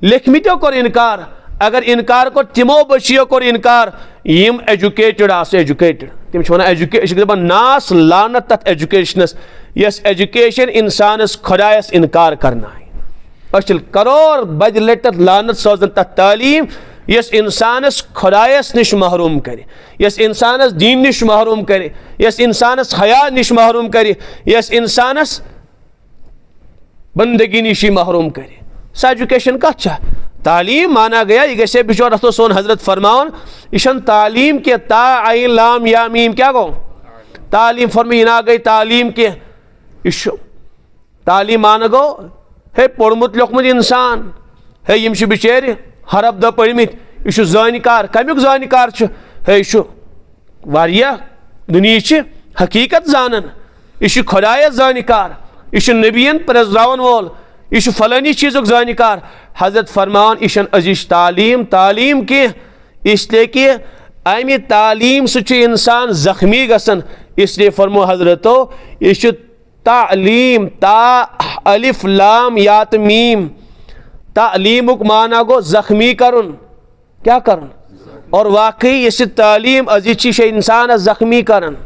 लिखमित्यो कोर इनकार, अगर इनकार कोर तिमो बचियो कोर इनकार यम एजुकेटेड आस एजुकेटेड तम वन एजुकेशन नास लानत तथ एजुकेशनस यस एजुकेशन इंसानस खुदायस इनकार करना करोड़ बद लट लानत सोजन तथ तालीम यस इंसानस खुदायस निश महरूम करे, यस इंसानस दीन निश महरूम करे, यस इंसानस हया निश महरूम करे, यस इंसानस बंदगी निश महरूम करे। स एजुकेशन कत तालीम माना गया यह गसे बिचौर तो सोन हजरत फरमान इशन तालीम के ता आइन लाम या मीम क्या गो तालीम फरमी ना गई तालीम के इश तालीम मान गो हे पोर्मुत लोकमुत इंसान हे यम बिचारे हरब द पढ़मित यह जानकार कमुक जानकार हे यह दुनिया हकीकत जानन यह खुदायस जानकार यह नबियन प्रजरावन वोल यह फलानी चीज़ुक जानकार। हजरत फरमान यह अजीज तालीम तालीम के इसलिए कि अमि तालीम सह इंसान जख्मी गसन इसलिए फरमो हजरतो यह तालीम ता अलिफ लाम यात मीम तालीमुक माना गो जख्मी करुन क्या करन और वाकई यह तालीम अजीज इंसान जख्मी करन।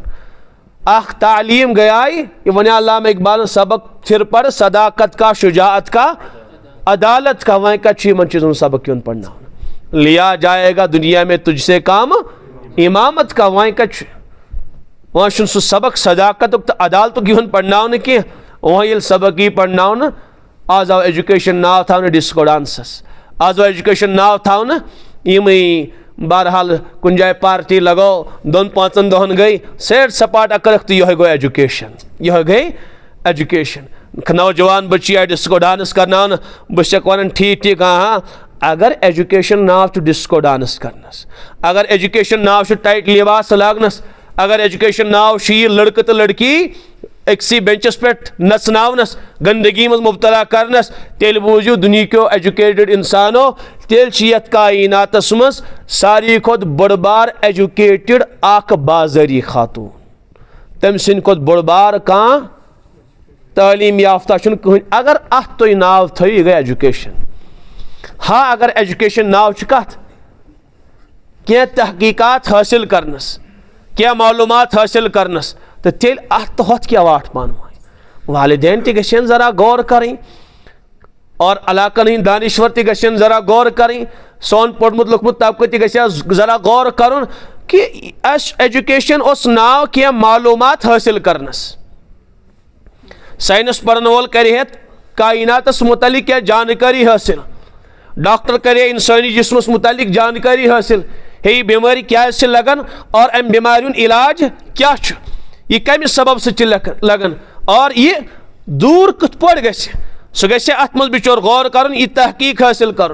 अख तालीम गयाई ये वन अल्लामा इकबाल सबक फिर पर सदाकत का शुजाअत का अदालत का वह कम चीज़ों सबक क्यों पढ़ना लिया जाएगा दुनिया में तुझसे काम इमामत का वह कच वह सह सबक सदाकत तो अदालत क्यों पढ़ना कि वह ये सबक ही पढ़ना आज आव एजुकेशन नाव था डिस्को डांसस आज आव एजुकेशन नाव था यम बहरहाल कुन जाए पार्टी लगो 2-5 दोहन गई सेठ सपाट अकर तो यह गो एजुकेशन यह गई एजुकेशन। नौजवान बच्ची आए डिस्को डांस करना बस वन ठीक ठीक हाँ अगर एजुकेशन नाव डिस्को डांस करनस, अगर एजुकेशन नाव टाइट लिबास लागनस, अगर एजुकेशन नाव यह लड़क तो लड़की अक्सी बेंचस पे नचनावनस गंदगी मज मुबतला करनस तेल बूझू दुनिया एजुकेटेड इंसानो तेल यथ कायनातस मज सारी खुद बड़बार एजुकेटेड अख बाजारी खातून तम सिंद खुद बड़बार कह तालीम याफ्ता कहीं अगर अत तुम नाव थो यह गई एजुकेशन। हाँ अगर एजुकेशन नाव कत क्या तहकीकात हासिल करनस क्या मालूमात हासिल करनस तो तेल अत हथ क्या वाट पान वालिदैन ते गशन जरा गौर करें और इलाकन हंद दानिश्वर ते गशन जरा गौर करें सोन पोर्मुत लिखमुत तबका जरा गौर कर कि एजुकेशन नाव क्या मालूमात हासिल करनस। साइंस पढ़न वोल कर कायनातस मुतलिक क्या जानकारी हासिल, डॉक्टर करे इंसानी जिस्मस मुतलिक जानकारी हासिल, हे बीमारी क्या लगन और अम बीमारियों इलाज क्या, यह कम सबब से लगन और यह दूर कत पड़ ग सह ग अत मज बिचोर गौर कर, यह तहकीक हासिल कर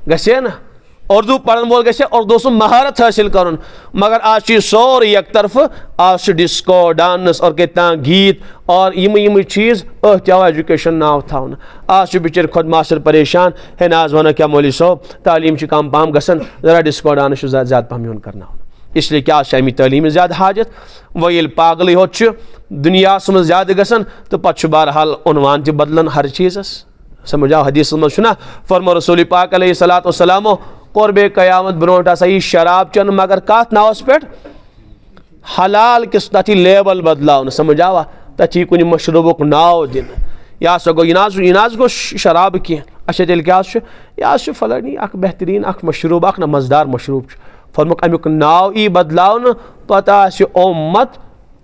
गे ना। उर्दू पढ़न वोल गे उर्दू सु महारत हासिल कर, मगर आज सोरे एक तरफ, आज डिस्को डांस और कितना गीत और यम चीज़ अहत्याव एजुकेशन नाव थावन। आज बिचार खुद मास्टर परेशान है ना, आज वन क्या मौली साहब तालीम कम पहम गसन, जरा डिस्को डांस ज़्यादा पहम यून करना, इसलिए क्या अमी तालीम ज़्यादा हाजत। वो ये पागल होत दुनिया मज ज़्यादा गसन तो पे बहरहाल उनवान त बदलन हर चीज़स। समझ आओ हदीस मना फरमा रसूल पाक अलैहिस्सलाम क़ुर्बे क़यामत ब्रोट यह शराब चन मगर कत नावस पे हलाल किस तथ लेबल बदलावन। समझ आवा तथ कुछ मशरूबुक नाव दिन, यह सो गो यह गो शराब कह। अच्छा तेल क्या यह फलानी अख बेहतरीन अख मशरूब अख ना मज़ेदार मशरूब फरमुक अमुक नाव ई बदलावन, पता उम्मत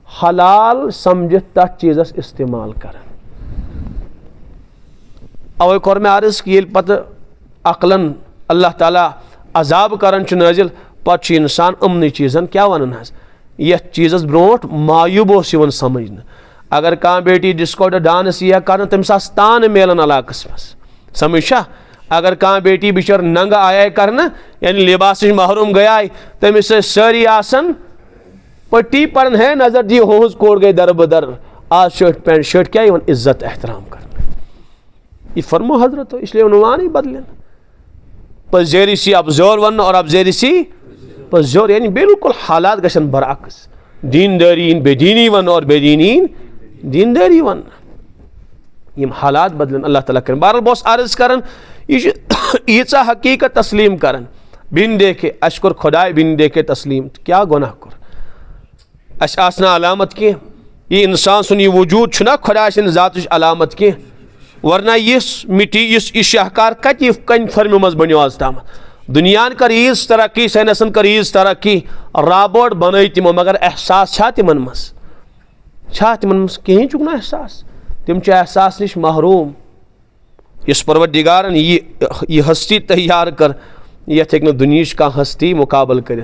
हलाल समझित तथ चीज़स इस्तेमाल कर। अवे कोर मे अर्ज कि पे अकलन अल्लाह ताला अजाब करन नाजिल, पे इंसान अमन चीज़न क्या वन ये चीज़ ब्रोट मायूब समझ। अगर कह बेटी डिस्को डांस यह कर तमिस तान मिलान इलाकस मज समझा। अगर कह बेटी बिचार नंग आया कर यानी लिबास महरूम गया तमिस सारी आसन पट्टी पड़न है नजर दी होज कोड गई दर बदर, आज शर्ट पैंट शर्ट क्या इज्जत एहतराम कर ये फरमो हजरत हो, इसलिए उन्वान ही बदलन पजेरी सी अबजोर वन और अबजेरी सी पजोर, यानी बिल्कुल हालात गशन बरअक्स, दीनदारी बेदीनी वन और बेदीनी दीनदारी वन, यम हालात बदलन अल्लाह ताला कर। बहरहाल बस अर्ज कर यीचा हकीकत तस्लीम कर बिन देखे अशकुर खुदाय बिन देखे तस्लीम क्या गुनाह कर अना अलामत कह, यह इंसान सुन यह वजूद छुना खुदा सिंद जात अलामत कह, वरना यह मिट्टी यह शाहकार कत कन फर्म मज बनो आज तम। दुनिया कर यीज तरक्की, साइंसन कर यीज तरक्की, राबोट बन तमो मगर एहसास तिमन मज कहीं चुक ना एहसास, तम एहसास नश महरूम। इस परवरदिगारन यह हस्ती तैयार कर यथ हेक दुनिया कह हस्ती मुकाबल कर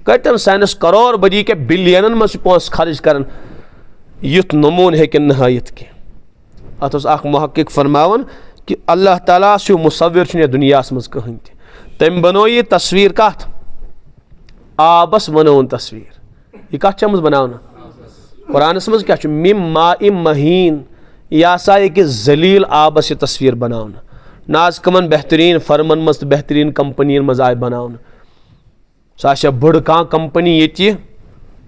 कतन साइंस करोड़ बदी के बिलियन मज पोस खर्च कर युथ नमून हेकन हायत कह। अत महक्क फरमावन कि अल्लाह ताला सु मुसव्विर दुनिया मज कहीं तम बनो यह तस्वीर कत आबस बनोन तस्वीर, यह कत बनावन कुरानस मज क्या मिम माइ महीन, यह सा कि जलील आबस यह तस्वीर बनावन। नाज कमन बेहतरीन फर्मन मज बेहतरीन कंपनी मज आय बनावन, सह बड़ कह कंपनी ये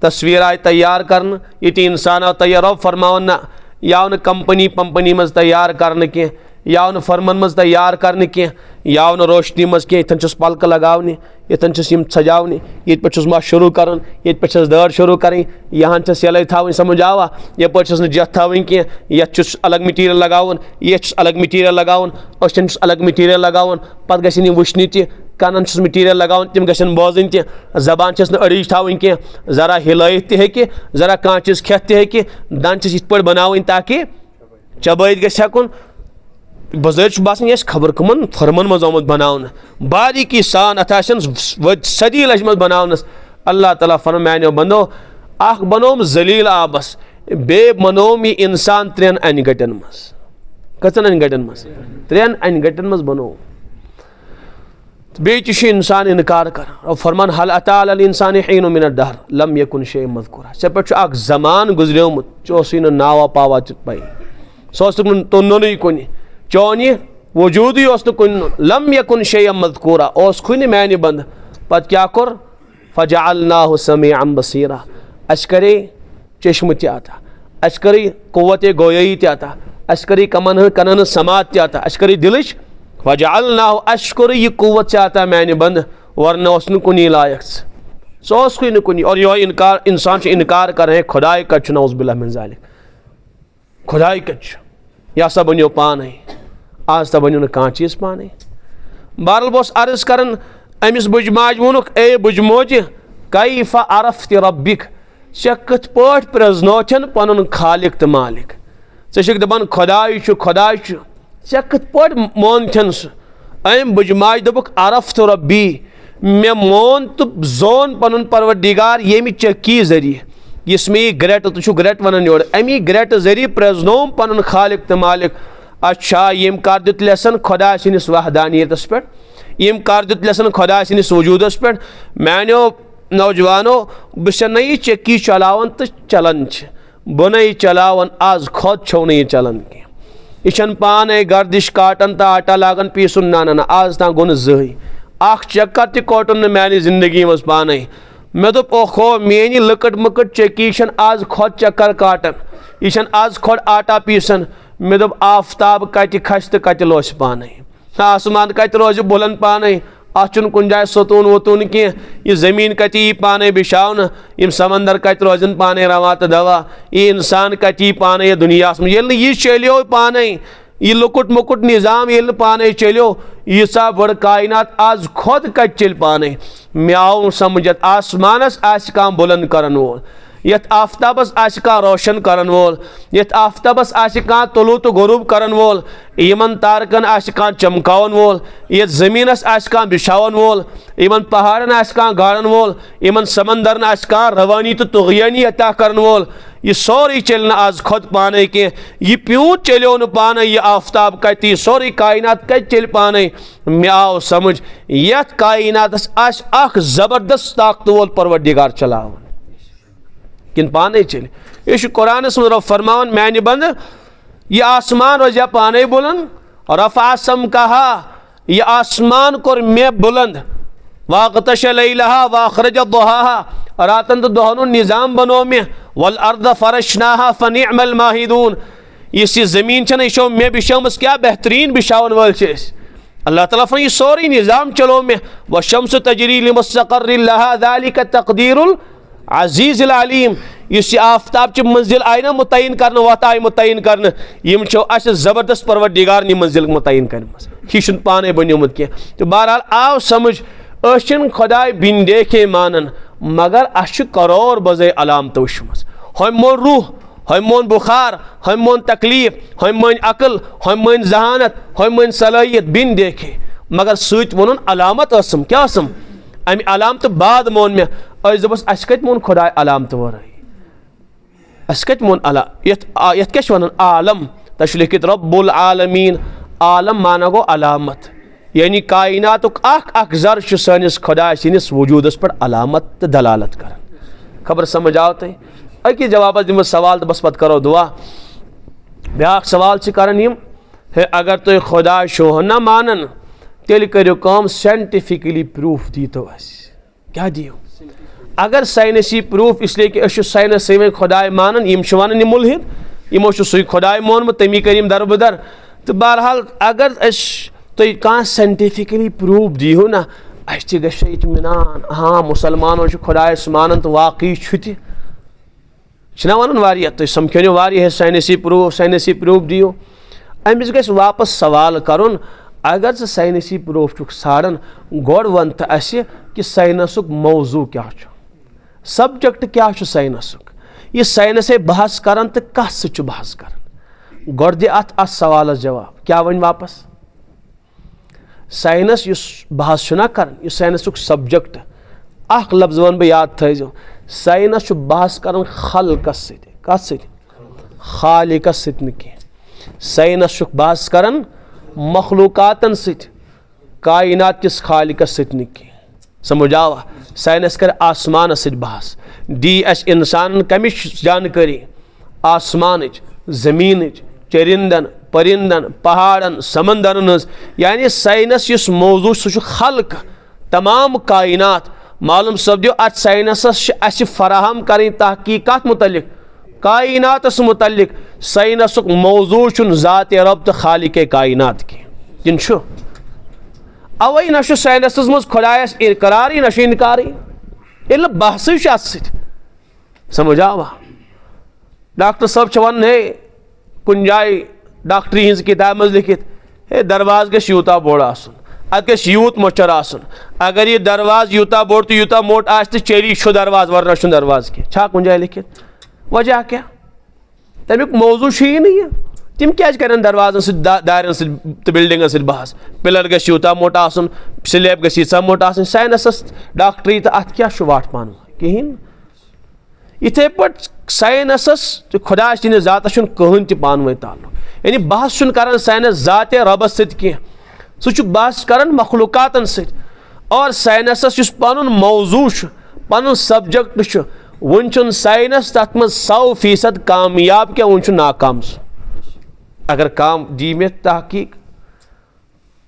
तस्वीर आय तैयार कर ये इंसान आव तैयार फरमावन ना यह न कंपनी पंपनी मज तैयार कर कह, यह न फर्मन मज तैयार कर कह, यह न रोशनी मज कह, इतन पलक लगाने इतन सजावने ये पे मश शुरू कर ये पे दर शुरू करें यहाँ यल थी समझ आवा ये पे जथ थी कह ये अलग मटीरियल लगावन ये अलग मटीरियल लगावन अचन अलग मटीरियल लगावन पे गि वुचन तह कनन मटीरियल लगावन तम गन बोजन तह जबान अड़ीज थी कह जरा हिलत तह जरा कह चीज खेत तह दान ये बनावन ताकि चबैत गन बजर बासान यह खबर कमन फर्मन मज आमुत बनावन बारीकी सान अथ सदी लज मज बनावनस। अल्लाह ताला फरम मैनो बंदो अख बनोम जलील आबस बे बनोम यह इंसान 3 अन गटन मज कचन अन गटन मज 3 अन गटन मज बनो बे इंसान इनकार कर और फरमान हल अता अल इंसान हीन मिन दहर लम यकुन शै मज़कूरा से पे अख जमान गुजरियोमुत चोस नावा पावा पाई सोस तुन कुन चौन यह वजूद कुन लम यकुन शै मज़कूरा खुन मैन बंद पत क्या कोर फजअलनाहु समीअन बसीरा अस करे चश्म तता अस करे कुव्वत गोयई तता अस करे कनन समात तता अस करे दिलच फजअलनाहु अस कोर यह कुव्वत अता मैन बंद वरना कुन लायक सोस कुन और यह इनकार इंसान इनकार कर रहे खुदाय कच नौज़ुबिल्लाह मिन ज़ालिक खुदाय कच यह सब बनो पान आज तक बनो ना कह चीज़ पान बहरहाल बस अर्ज करन अमिस बुज माज वोनुक ए बुज मोज कैफ अरफ्त रब्बिक चे कथ पट प्रजनोचन पनुन खालिक तो मालिक चे दपान खुदाय चे कथ पट मोन सह अम बुज माज दोपुक अरफ्त रब्बी मे मोन तो जोन पनुन परवरदिगार येमि चक्की जरिए इस मे ग्रेट तो ग्रेट वन योर अमी ग्रेट जरिए प्रजनोम पनुन खालिक तो मालिक अच्छा यम कर दित लेसन खुदा सनिस वहदानियतस पे यम कर दित लेसन खुदा सनिस वजूदस पे मानो नौजवानो बस नई चक्की चलावन तो चलन बह नई चलावन आज खुद छो न चलन कह पाने गर्दिश काटन तो आटा लागन पीसन ना ना आज ता गो जही अख चक्कर तह कोटन मानी जिंदगी मज पाने मे दोप ओहो मेनी लकट मकट चक्की आज खुद चक्कर काटन यह आज खुद आटा पीसन मे दोप आफ्ताब कत खस तो कत लोस पाने आसमान कत रोज बुलंद पाने अन कुन जाए सतून वतून कह यह जमीन कत यी पाने बिछावन यम समंदर कत रोजन पाने रवा तो दवा यह इंसान कत यी पाने दुनिया ये यह चलो पाने यह लुकुट मुकुट निज़ाम ये पाने चलो यीसा बड़ कायनात आज खुद कत चल पाने मे आव समझ आसमानस आस कह बुलंद करन वोल यथ आफ्ताबस आस कह रोशन करन वोल यथ आफ्ताबस आस कह तुलू तो गुरूब करन वोल यमन तारकन आस कह चमकावन वोल यथ जमीनस आस कह बिछावन वोल यमन पहाड़न आस कह गाड़न वोल यमन समंदरन आस कह रवानी तो तुगयानी अता करन वोल यह सोरी चल आज खुद पाने के यह प्यूत चलो न पाने यह आफ्ताब कत यह सोरी कायनात कत चल पाने मे आव समझ यथ कायनातस आस अख जबरदस्त ताकत वोल परवरदिगार चलावन किन पाने चल यह कुरानस मज रब फरमान मैंने बंद यह आसमान रोजा पाने बुलंद रफा सम कहा यह आसमान कोर मे बुलंद वाक़तश लैलहा वाखरज दुहाहा रातन तो दोहन निज़ाम बनो मे वल अर्द फरशनाहा फनिअमल माहिदून इस ज़मीन छन यह मे बिछामस क्या बेहतरीन बिछावन वल अल्लाह ताला फरमान यह सोरी निज़ाम चलो मे व शम्स तजरी लिमुस्तक़र्रिन लहा ज़ालिका तक़दीरुल अज़ीज़ुल अलीम इस आफ्ताब च मंजिल आय ना मुतयन कर वत आय मुतयन कर अस जबरदस्त परवरदिगार नी मंजिल मुतयन कर यह पाने बनोमुत कह तो बहरहाल आव समझ खुदाय बिन देखे मानन मगर अस करोड़ बजे अलामत वुचम हम मोन रूह हम मोन बुखार हम मोन तकलीफ हम मोन अकल हम मोन जहानत हम मोन सलाहियत बिन देखे मगर सत वोन अलामत क्या अमि अलामत बाद मोन मे दोपस अस कत मोन खुदाय अलामत वराई अस कत मोन अला यथ क्या वन आलम तश लिखित रब्बुल आलमीन आलम माना गो अलामत यानी कायनातुक अख जर सनिस खुदा सनिस वजूदस पर अलामत तो दलालत कर खबर समझ आओ तुम अकिस जवाब दिम सवाल तो बस पत करो दुआ ब्या सवाल कर अगर तुम खुदा शो न मानन तेल करो कम साइंटिफिकली प्रूफ दी तो क्या दियो अगर साइंसी प्रूफ इसलिए कि साइंस समें खुदाय मानन यम वन मुलहिद यमो सू खुदाय मोनमुत तमी कर दरबदर तो बहरहाल अगर तुम कह साइंटिफिकली प्रूफ दीहू ना अस इत्मीनान हाँ मुसलमानों खुदायस मानन तो वाकई छुना वन वारिया तुम समझो वारिया साइंसी प्रूफ दियो अमिस गस वापस सवाल करुन अगर से साइंसी प्रूफ चुक साड़न गोड़ वन तो अस कि साइंसुक मौजू क्या सब्जेक्ट क्या साइंसुक यह साइंस बहस करान तो कस से बहस करान गोड़ दे अत सवाल जवाब क्या वन वापस साइंस इस बहस करान यह साइंसुक सब्जेक्ट अख लफ्ज वन बह याद थो साइंस बहस करान खल्कस सत खालिकस सत न कह साइंस बहस करान मखलूकातन सत कायनात किस खालिकस सत न कह समझ आवा साइंस कर आसमान सत बहस दी अस इंसान कमिश जानकारी आसमान जमीन चरिंदन परिंदन पहाड़न समंदरन यानी साइंस इस मौजू सह खल्क तमाम कायनात मालूम सपदो अत साइंसस अस फराहम करें तहकीकात मुतलिक कायनातस मुतलिक साइंसुक मौजू ज़ात रब तो खालिक कायनात किन अवै न साइंस मज खुदायस इकरारी न इनकारी ये बहस अत समझ आवा डॉक्टर साहब वन हे कुन जाए डॉक्टरी हज किताब मज लिखित हे दरवाज गूता बोड़ अत गछ यूत मोचर आसन अगर ये दरवाज यूता बोड़ तो यूता मोट आज तो चेरी छो दरवाज वरना छो दरवाज के छा कुन जाए लिखित वजह क्या तमिक मौजू ही नहीं है तिम क्या कर दरवाजन सि दारन सि बिल्डिंगन सि बहस पिलर गछ यूता मोट आसन स्लैब गछ यीसा मोट आसन साइनसस डॉक्टरी तो अत क्या वाट पान कहें इथे पट साइनसस तो खुदा सद जात कहन तह पान ताल्लुक यानी बहस कर साइनस जात रबस सह सह बहस कर मखलूकातन सत और साइनसस पन मौजू पन सब्जेक्ट वन साइनस तथ मज 100% कामयाब क्या वन नाकाम अगर काम दी मे तहकीक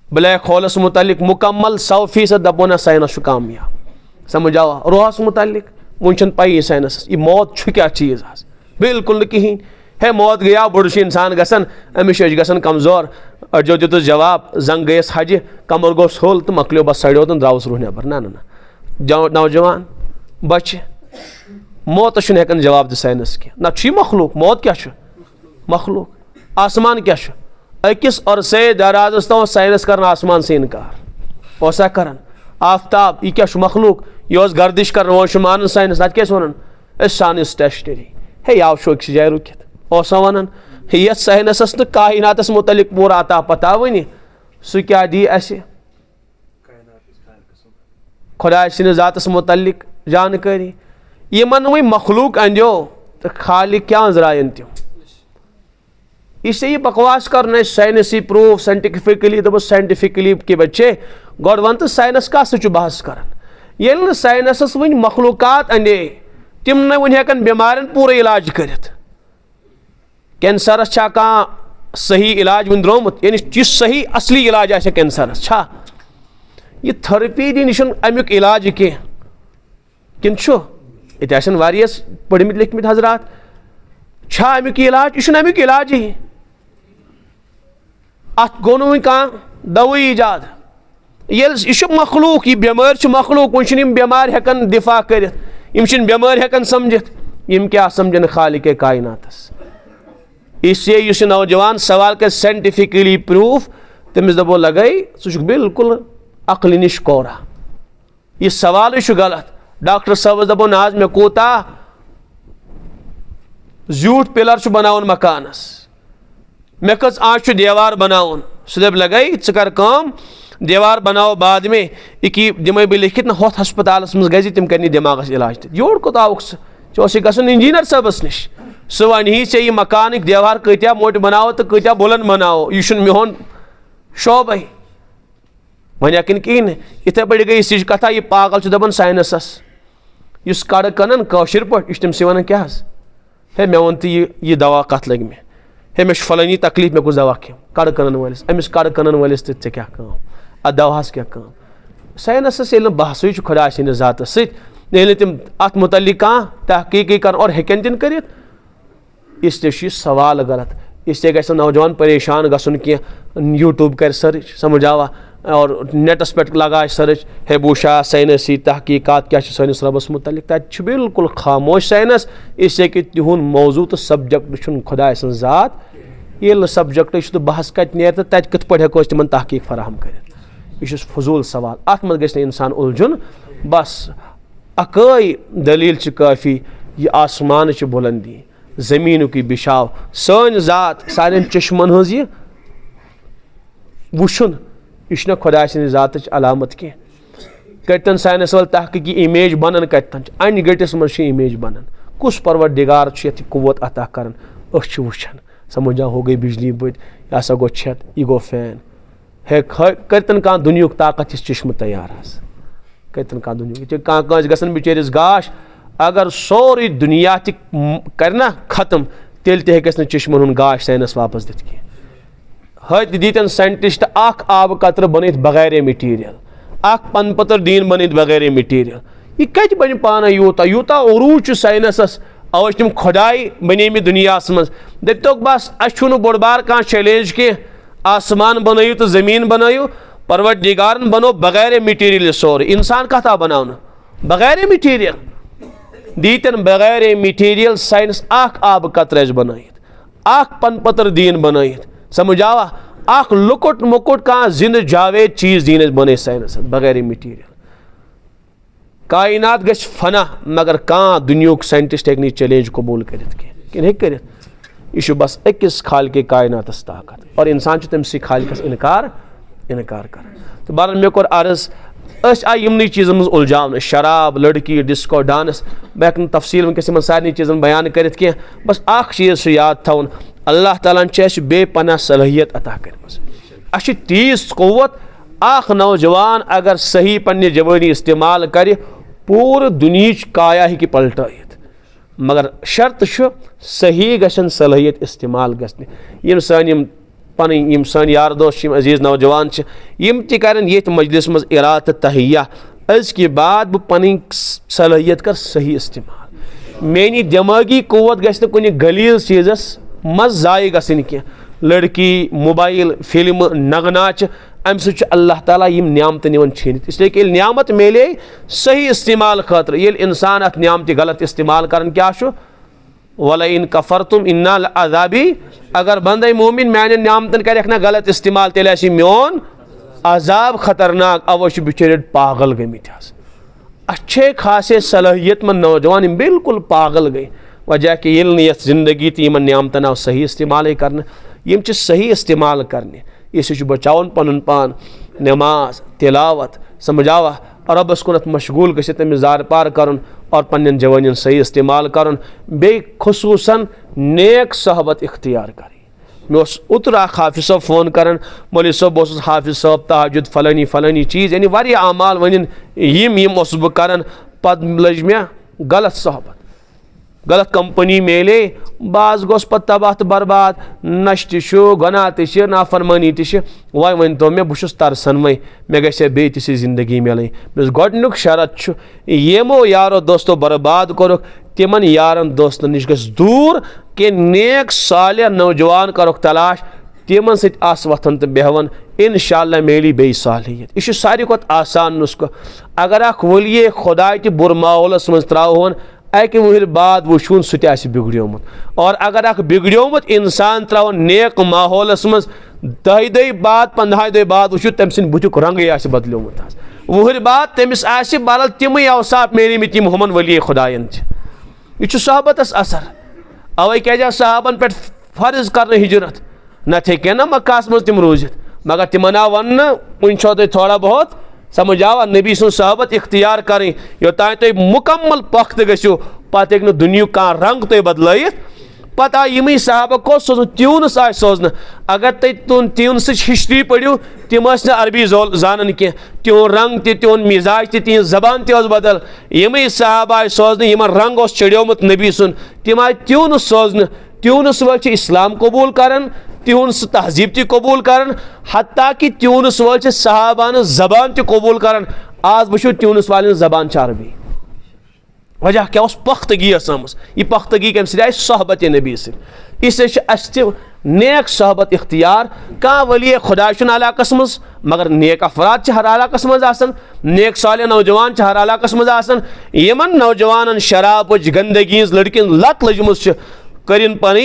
ब्लैक होलस मुतलिक मुकम्मल 100% दपो ना साइनस कामयाब समझ आवा रोहस मुतलिक वन पी साइनस ये मौत क्या चीज़ आज बिल्कुल कहीं है मौत गया बुढ़ इंसान गसन अमिस गसन कमजोर अजो दित जवाब जंग गयस हज कमर गोस होल तो मकलो बस सड़ो तो द्रावस रूह नबर ना ना नौजवान बच्चे मौत हेकन जवाब दि साइनस की ना मखलूक मौत क्या मखलूक आसमान क्या अकिस अरसे दराजस तव साइनस कर आसमान से इनकार ओसा कर आफ्ताब यह क्या मखलूक यह गर्दिश कर वो मान साइनस अत क्या वन सान टेस्टरी है यह शो अक्स जाए रुकित ओसा वन ये साइनसस तो कायनातस मुतलिक पूरा अता पता वन सह क्या दी खुदा सद जातस मुतलिक जानकारी यमन वही मखलूक अंदो तो खालिक क्या अंजरायन तम इससे ये बकवास कर साइंसी प्रूफ साइंटिफिकली दप साइंटिफिकली के बच्चे गोड वन तो साइंस का बहस कर ये साइंसस वन मखलूकात अंदे तम न वन हेकन बेमारन पूरा इलाज कर कैंसरस सही इलाज वन द्रोमुत यानी यह सही असली इलाज आ कैंसरस छा यह थेरेपी दी निशन अमुक इलाज कह किन ये पढ़मित लिखमित हजरात छा अमुक इलाज यह अमुक इलाज ही अत गो न दवाई ईजाद यह मखलूक यह बेमार मखलूक वन बेमार हेकन दिफा कर बेमार हेकन समझित यम क्या समझन खालिक कायनातस इसलिए इस नौजवान सवाल कर साइंटिफिकली प्रूफ तमिस दपो लगे सह बिल्कुल अक्ल निश कोरा यह सवाल गलत डॉक्टर साहब दपो ना मे कोता ज्यूट पिलर बनावन मकानस मे कस आज दीवार बनावन सह दप लगे कर दीवार बनाओ बाद में यह दिमे बह लिखित ना होथ हस्पतालस मज गि तम कर दिमागस इलाज योर कोत आउक सह गसन इंजीनियर साहबस निश सह वन ही ऐ यह मकान दीवार कत्या मोट बनाओ तो कत्या बुलंद बनाओ यह मेहन शोबे वन हेकन कहें इथे पे गई सच कथा यह पागल दपान साइनसस इस कड़ कन कौशर पे तम वन क्या है मे वन तो यह दवा कत लग मे है मे फलानी तकलीफ मे कुछ दवा खेम कड़ कन वालिस अमिस कड़ कन वालिस ते क्या अत दवाहस क्या साइनसस ये बहस खुदा सद जात सत तम अत मुतलिक तहकीकी कर और हेकन तिन कर इसलिए सवाल गलत इसलिए गस नौजवान परेशान गसन कह यूट्यूब कर सर्च समझ आवा और नेटस पे लगा सर्च है बूशा साइनसी तहकीकात क्या सैनिस रबस मुतलिक तत बिल्कुल खामोश साइनस इसलिए कि तिहुन मौजू तो सब्जेक्ट खुदा सं जात ये सब्जेक्ट तो बहस कत नेर तो तत कत पे हेको तिमन तहकीक फराहम कर यह फजूल सवाल अत मज गस इंसान उलझुन बस अकई दलील काफ़ी यह आसमान बुलंदी ज़मीन की बिछाव सन जात सान चश्मन हज यह वुन यह खुदा सद जात अलामत कह कतन साइनस वाल तहकीकी इमेज बनन कतन अन गटिस मज इमेज बनन कुस परवरदिगार कुव्वत अता कर वुन समझा हो गई बिजली बत यह हसा गो छत यह गो फैन है कतन कह दुनियुक ताकत इस चश्म तैयार कतन कह दुनियुक गसन बिचरिस गाश अगर सोरी दुनिया करना खत्म तेल तक चश्मन हुन गाश साइनस वापस दित कह हद दीतन साइंटिस्ट आब कतर बन बगैर मटीरियल पनपतर दीन बन बगैर मटीरियल यह कत बन पान यूता यूता उरूज साइनसस अव तम खुदाई बने दुनिया मज दपोक बस अच्छु बोड़ बार कह चैलेंज कह आसमान बनयु तो ज़मीन बनयु परवरदिगारन बनो बगैर मटीरियल सोर इंसान कथा बनावन बगैर मटीरियल दीतन बगैर मटीरियल साइंस आब कतर बनत पनपतर दीन बनत समझ आवा अख लुकुट मुकुट कह जिंद जावेद चीज दीन बन साइंस बगैर मटीरियल कायनात गछ फना मगर कह दुनियुक साइंटिस्ट हेक चैलेंज कबूल कर यह बस अकिस खालिक कायनात ताकत और इंसान तमस खालिकस इनकार कर तो बहरहाल मे कोर अर्ज आई यमन चीज़न मज उलझान शराब लड़की डिस्को डांस बह हेक तफसील वनकस सारे चीज़न बयान कर बस अख चीज़ याद थवन अल्लाह ताला बे पना सलाहियत अता कर तीस कुव्वत अख नौजवान अगर सही पन्ने जवानी इस्तेमाल कर पूरे दुनिया काया हेकि पलटायित मगर शर्त सही गशन सलाहियत इस्तेमाल गश्न यम सान पन सान यार दोस्त अजीज नौजवान यम तन ये मजलिस मज इरात तहिया अज़ बाद बह पन सलाहियत कर सही इस्तेमाल मेनी दिमागी कुव्वत गश्न कुन गलील चीज़स मज ज़ाय गसन कह लड़की मोबाइल फिल्म नगनाच अम सह अल्लाह ताला यम नियामत निवन छीन इसलिए कि नियामत मिले सही इस्तेमाल खतर ये इंसान अत नियामत गलत इस्तेमाल कर क्या वला इन कफरतुम इन्ना अज़ाबी अगर बंदे मोमिन मैंने नियामतन कर गलत इस्तेमाल तेल मोन अजाब खतरनाक अव बिचार पागल गमित अच्छे खासे सलाहियत मंद नौजवान बिल्कुल पागल गई वजह कि ये जिंदगी तो इन नियामतन आव सही इस्तेमाल कर सही इस्तेमाल करने यह बचावन पन पान नमाज तिलावत समझावा रबस कुन मशगूल गमिस जार पार कर और पन्न जवान सही इस्तेमाल कर बे खुसूसन नेक सहबत इख्तियार कर मे उतर हाफिज साहब फोन कर मौलवी साहब बस हाफिज साहब तहजुद फलानी फलानी चीज़ यानी वारिया अमाल वन यम बह कर पत लज मे गलत सहबत गलत कंपनी मेले बाज गोस पत तबाह तो बर्बाद नश गुनाह त नाफरमानी वह वन तो मे बहुत तरसान वह मे गई बे जिंदगी मिल गोडनुक शरत यमो यारो दोस्तों बर्बाद कोरुक तिमन यारन दोस्तन नश गस दूर के नेक सालिह नौजवान करुक तलाश तिमन सत वथन तो बेहवन इंशाअल्लाह मिली बे सालियत यह सारी खुद आसान नुस्ख अगर अख वली खुदा त बुर माहौलस मज त्रावन अकि वहर बाद वुन सह बिगड़ोमुत और अगर अख बिगड़ोमुत इंसान त्रावन नेक माहौलस मज 10 दह बाद 15 दह बाद वो तम सद बुतुक रंग बदलोमुत वहर बाद तमिस बहरहाल तिम अवसाफ मेलिमित हमन वली खुदायन यह सहबतस असर अवे क्या सहाबन पे फर्ज कर हिजरत नत हे ना मक्का मज तम रूजित मगर तिमन आव वन वन थोड़ा बहुत समझ आवा नबी सुन सहबत इख्तियार करें योतान तुम मुकम्मल पख्त गो पत हे दुनिया कह रंग तुम बदल पत आय यम सहाबा कस सोजन ट्यूनस आय सोजन अगर तुम ट्यूनस हिस्ट्री पढ़ो तम अरबी जान कह त्योन रंग त्योन मिजाज तीन जबान तज बदल यम सहाबा आय सोजन यम रंग चढ़ोमुत नबी सुन तम आय ट्यूनस सोजन ट्यूनस वल इस्लाम कबूल कर त्यूनस तहजीब ती कबूल कर हत्ता कि त्यूनस वल सहाबान जबान ती कबूल कर आज वो त्यूनस वाले जबान अरबी वजह क्या पख्तगी यह पख्तगी कम सह सहबत नबी इसलिए नेक सहबत इख्तियार कह वली खुदा इलाकस मज मगर नेक अफराद हर इलाकस मज नेक साल नौजवान हर इलाकस मज यमन नौजवान शराब गंदगी लड़किन लत लजम करिन पन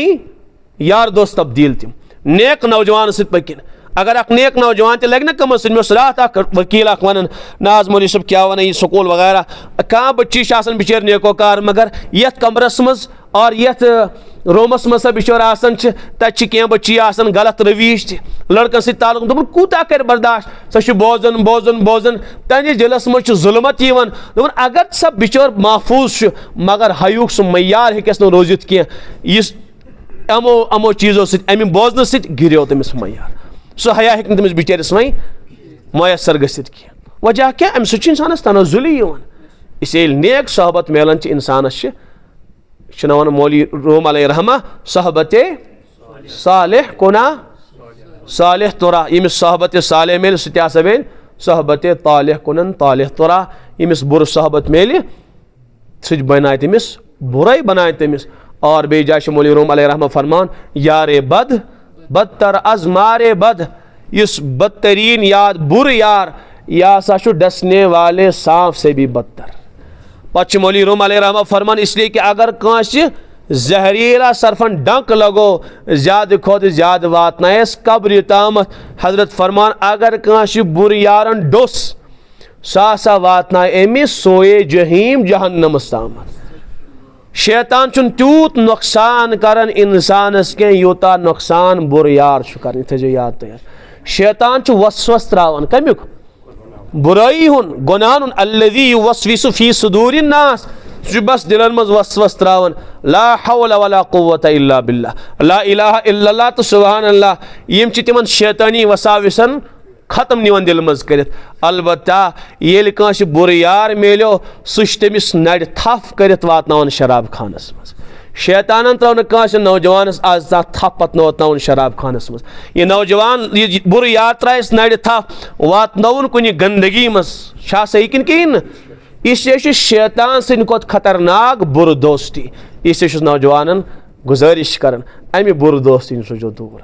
यार दोस्त तब्दील तम नेक नौजवान सत पकिन अगर अख नेक नौजवान तक लगे ना कम मे रात वकील वन नाज मौलवी सब क्या वन स्कूल वगैरह कह बच्ची बिचार नेकोकार मगर यथ कमरस मज और यथ रोमस मज बिचार तत बच्ची गलत रवीश लड़कन सत ताल्लुक दोपन कूता कर बर्दाश्त सह बोजन बोजन बोजन तहस दिलस मज जुल्मत दोपन अगर सब बिचार महफूज मगर हयुक सह मैार हेकस न रोजित कह अमो चीज़ों अमि बोजन सत गिरो तमिस मैार सह हया हेक तमिस बिचारिस वह मैसर गसित कह वजह क्या अम सह इंसानस तनजुली इसलिए नेक सहबत मिलान इंसानस वन मौलवी रूम अलैहि रहमा सहबत सालिह कुना सालिह तुरा यमिस सहबत सालिह मिल सह बेन सहबत तालिह कुनन तालिह तुरा यमिस बुर सहबत मिल सह बनाए तमिस बुराई बनाए तमिस और बे जाय मौलवी रूम अलैहि रहमा फरमान यारे बद बदतर अज मारे बद इस बदतरीन याद बुर यार या सा डसने वाले सांप से भी बदतर पच मौलवी रूम अलैहि रहमा फरमान इसलिए कि अगर कांस जहरीला सरफन डंक लगो ज्यादा खोद ज्यादा वातनायस कब्र तामत। हजरत फरमान अगर काश बुर यारन डोस सा वातना अमिस सोए जहीम जहन्नमस तामत। शैतान चुन तूत नुकसान करन इंसानस के यूता नुकसान बुर यार कर थो याद तैयार। शैतान वसवस त्रावन कमुक बुराई हुन गुनाह हुन अल्लज़ी युवस्विसु फी सुदूरिन नास बस दिलन मज वसवस त्रावन। ला हौला वला कुव्वता इल्ला बिल्लाह ला इलाहा इल्लल्लाह तो सुभान अल्लाह यम तिमन शैतानी वसाविसन खत्म निवन दिल मज कर। अलबत्ता येल काश बुर यार मेलो सह तमिस नड़ थफ कर वातनावन शराब खानस मज। शैतान त्रो काश नौजवानस आज थप पत वातनावन शराब खानस मज। यह नौजवान यह बुर यार त्रायस नड़ थफ वातनावन कुन गंदगी मज हेकिन कहें इससे शैतान सद खतरनाक बुर दोस्ती। इससे नौजवान गुजारिश कर अमि बुर दोस्ती रोजो दूर।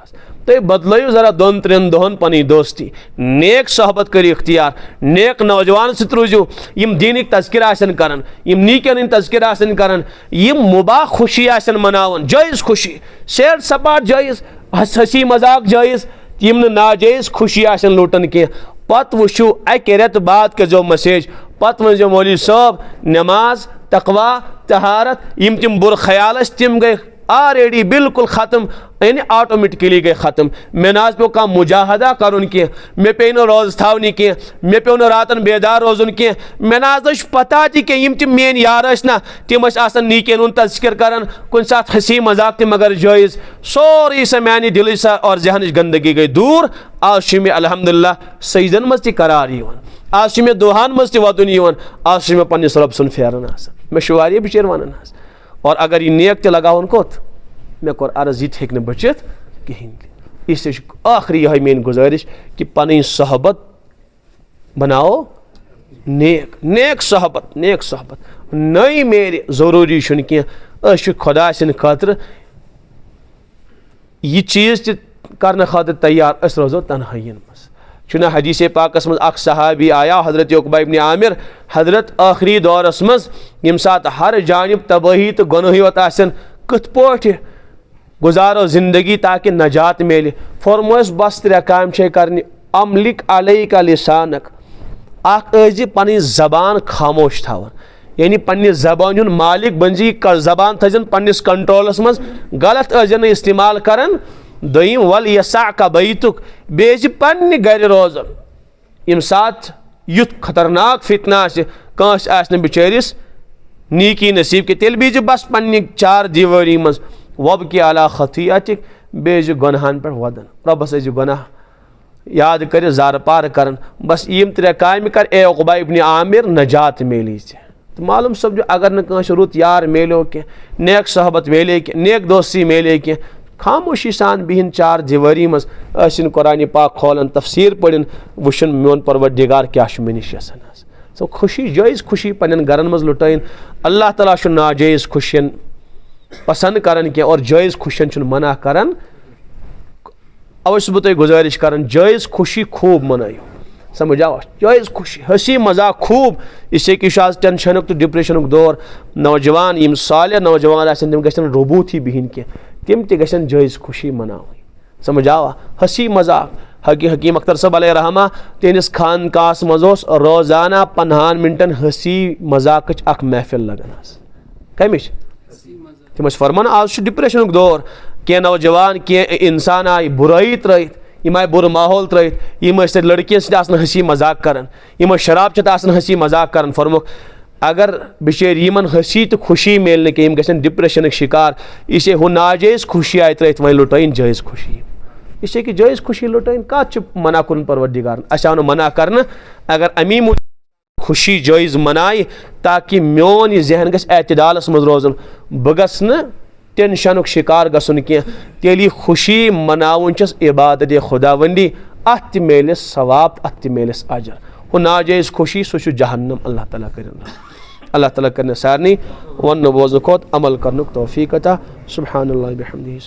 तो बदलो जरा 2-3 दोहन पनी दोस्ती नेक सोहबत कर इख्तियार नेक नौजवान सत रोजो यम दीनिक तज़किर आसन करन यम नीकन तज़किर आसन करन यम मुबाह खुशी आसन मनावन जायज़ खुशी सैर सपाट जायज़ हंसी मजाक जायज़ यम नाजायज़ खुशी आसन लुटन के। पत वुशु अक रेत बाद करो मैसेज पत वो मौलवी साहब नमाज तकवा तहारत यम तिम बुर ख्याल तिम गए ऑलरेडी बिल्कुल ख़त्म यानी ऑटोमेटिकली गए ख़त्म। मे ना पे कह मुजाहदा कर मे पे रोज थवनी कह मे पे रातन बेदार रोजन कह मे ना पता तम तम मेन यार ना तम नीकन उन तज़किर कर कुन सात हंसी मजाक तम मगर जायज़ सोरी सा मानी दिल सा और जहन गंदगी गई दूर। आज मे अल्हम्दुलिल्लाह सजदन मज करार आज मे दुहान मज वदन आज मे पन्निस रब सुन फेरन मे बिचार वन। और अगर यह नेक ते लगावन कोत मे कोर अर्ज यह हेक बचित कहें। इससे आखिरी यह मेन गुजारिश कि पन सोहबत बनाओ नेक नेक सोहबत नई मेरे जरूरी कह खुदा सद खतर यह चीज़ कर खतर तैयार रोजो तन्हाई मज। हदीस पाकस मज अख सहाबी आया हजरत उकबा इब्न आमिर हजरत आखिरी दौरस मज यम सात हर जानिब तबाही तो गुनाह योत आसन कथ पौट गुजारो जिंदगी ताकि नजात मिले। फरमोस बस 3 काम कर अमलिक अलैका लिसानक अख पन जबान खामोश थवन यानी पन्ने जबान हुन मालिक बनजी जबान थजन पन्निस कंट्रोलस मज गलत इस्तेमाल करन। दोम वल यसा का बैतुक बे पन्ने गर रोजन यम सात युथ खतरनाक फितना कांस आसन बिचारिस नीकी नसीब के तेल बीज बस पन्ने 4 दीवारी मज वब के अला खतियातिक बेज गुनाहन पे वदन रबस गुनाह याद कर जार पार कर बस यम 3 काम कर ए उकबा इब्न आमिर नजात मिली तो मालूम समझो अगर न रुत यार मिलो कि नेक सोहबत मिले कि नेक दोस्ती मिले कि खामोशी सान बिहन 4 दीवारी मज कुरान पाक खोलन तफसीर पढ़न वुशन मोन परवरदिगार क्या मे निश सो खुशी जायज़ खुशी पन्न गरन मज लुटाइन। अल्लाह ताला नाजायज़ खुशियन पसंद करन क्या और जायज़ खुशियन मना करन। अवश्य बह गुजारिश करन जायज़ खुशी खूब मनायो समझ आओ जायज़ खुशी हंसी मजाक खूब। इससे कि आज टेंशन तो डिप्रेशन दौर नौजवान यम साले नौजवान तम गन रोबूत ही बिहन क्या तम तन जायज़ खुशी मनाव समझ आवा हंसी मजाक। हकीम अख्तर साहब अलैहि रहमा तेनिस खानकास मज रोजाना 50 मिनटन हंसी मजाक अख महफिल लगन कमिश तम फरमान आज डिप्रेशन दौर कह नौजवान कह इंसान आय बुराई त्रत यम आय बुर माहौल त्रत यम लड़कियन सत हंसी मजाक कर यम शराब हंसी मजाक कर फरमुख अगर बिचार यमन हंसी तो खुशी मिल कम गन डिप्रेशन शिकार इसे हु नाजायज़ खुशी आय त्रत वह लुटाइन जायज़ खुशी। इसे कि जायज़ खुशी लुटाइन कत मना कुन परवरदिगार आव मना कर अगर अमी खुशी जायज़ मनाए ताकि मोन यह जहन गस एतदालस मज रोजन बह गस न टेंशन शिकार गसन कह तेल खुशी मनावन इबादत खुदावंदी अत मिलस सवाब अत मिलस अजर। हु नाजायज़ खुशी सह जहन्नम अल्लाह ताला कर सारनी वन बोजन खोत अमल कर तौफीक अता सुब्हानल्लाह बिहम्दिही।